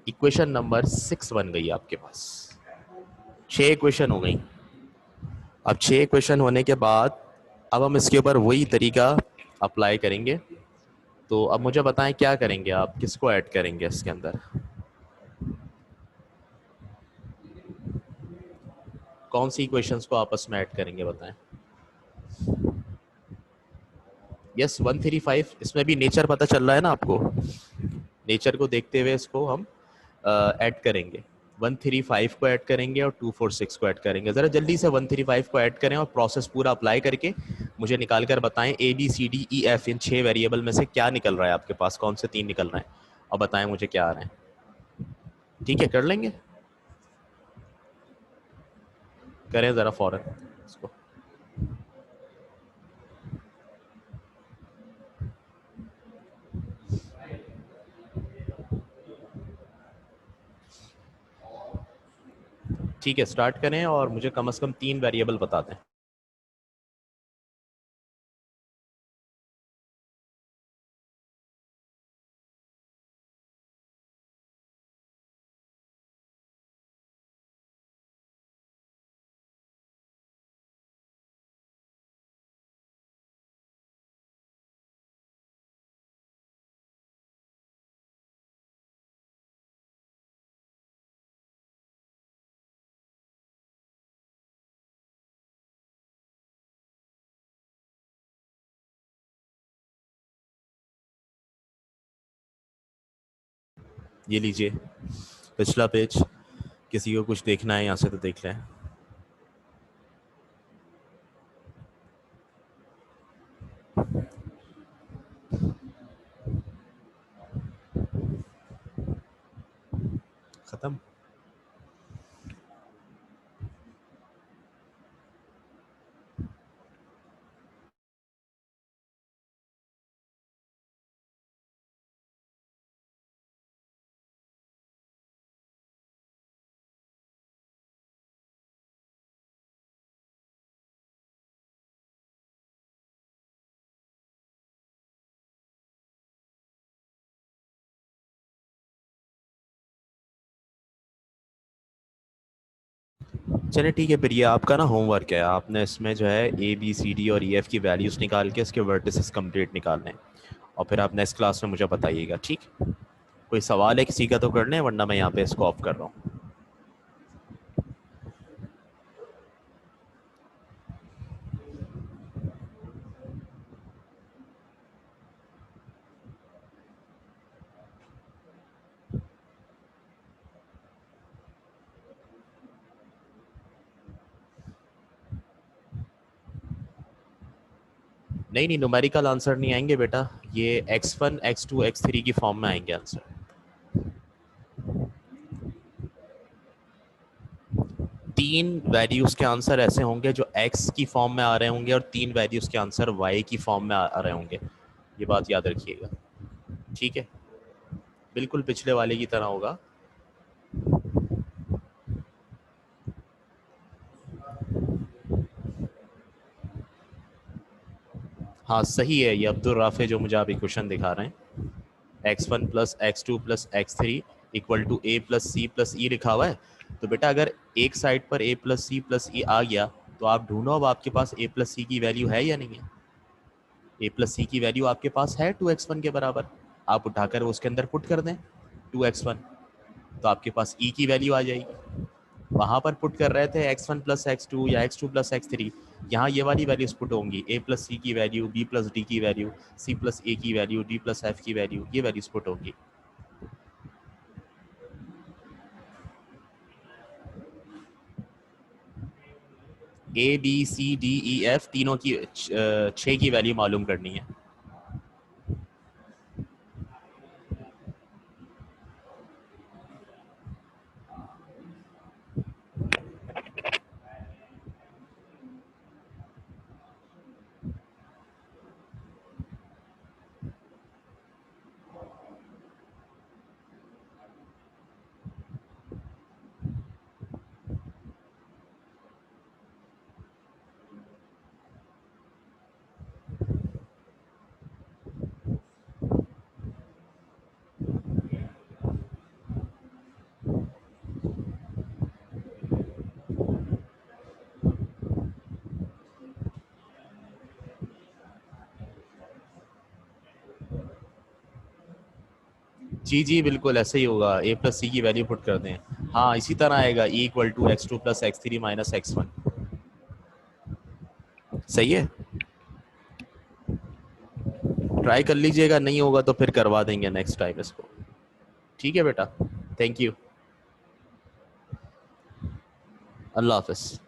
Equation number 6 बन गई आपके पास, 6 इक्वेशन हो गई। अब 6 इक्वेशन होने के बाद अब हम इसके ऊपर वही तरीका अप्लाई करेंगे। तो अब मुझे बताएं क्या करेंगे आप, किसको ऐड करेंगे इसके अंदर, कौन सी इक्वेशंस को आपस में ऐड करेंगे बताएं। यस 135, इसमें भी नेचर पता चल रहा है ना आपको, नेचर को देखते हुए इसको हम ऐड करेंगे। 135 को ऐड करेंगे और 246 को ऐड करेंगे। ज़रा जल्दी से 135 को ऐड करें और प्रोसेस पूरा अप्लाई करके मुझे निकाल कर बताएं A B C D E F इन 6 वेरिएबल में से क्या निकल रहा है आपके पास, कौन से 3 निकल रहे हैं, और बताएं मुझे क्या आ रहे हैं। ठीक है, कर लेंगे, करें ज़रा फ़ौरन इसको। ठीक है, स्टार्ट करें और मुझे कम से कम 3 वेरिएबल बता दें। ये लीजिए पिछला पेज, किसी को कुछ देखना है यहाँ से तो देख लें। खत्म। चलिए ठीक है, फिर ये आपका ना होमवर्क है। आपने इसमें जो है ABCD और EF की वैल्यूज़ निकाल के इसके वर्टिसेस कंप्लीट निकालने हैं, और फिर आप नेक्स्ट क्लास में मुझे बताइएगा। ठीक, कोई सवाल है किसी का तो कर लें, वरना मैं यहाँ पे इसको ऑफ कर रहा हूँ। नहीं नहीं, न्यूमेरिकल आंसर नहीं आएंगे बेटा, ये x1 x2 x3 की फॉर्म में आएंगे आंसर। 3 वैल्यूज के आंसर ऐसे होंगे जो x की फॉर्म में आ रहे होंगे, और 3 वैल्यूज के आंसर y की फॉर्म में आ रहे होंगे। ये बात याद रखिएगा, ठीक है? बिल्कुल पिछले वाले की तरह होगा। हाँ सही है, ये अब्दुल राफे जो मुझे आप क्वेश्चन दिखा रहे हैं, x1 plus x2 plus x3 equal to a plus C plus E लिखा हुआ है। तो बेटा अगर एक साइड पर a प्लस सी प्लस ई आ गया, तो आप ढूंढो अब आपके पास a प्लस सी की वैल्यू है या नहीं है। a प्लस सी की वैल्यू आपके पास है 2x1 के बराबर, आप उठाकर वो उसके अंदर पुट कर दें 2x1, तो आपके पास e की वैल्यू आ जाएगी। वहां पर पुट कर रहे थे x1 प्लस x2 या x2 प्लस x3, यहाँ ये वाली वैल्यूज पुट होंगी, a प्लस सी की वैल्यू, b प्लस डी की वैल्यू, c प्लस ए की वैल्यू, d प्लस एफ की वैल्यू, ये वैल्यूज पुट होंगी। ABCDEF तीनों की 6 की वैल्यू मालूम करनी है। जी जी बिल्कुल ऐसे ही होगा, a प्लस सी की वैल्यू पुट कर दें। हाँ इसी तरह आएगा, e equal to x2 plus x3 minus x1। सही है, ट्राई कर लीजिएगा, नहीं होगा तो फिर करवा देंगे नेक्स्ट टाइम इसको। ठीक है बेटा, थैंक यू, अल्लाह हाफिज़।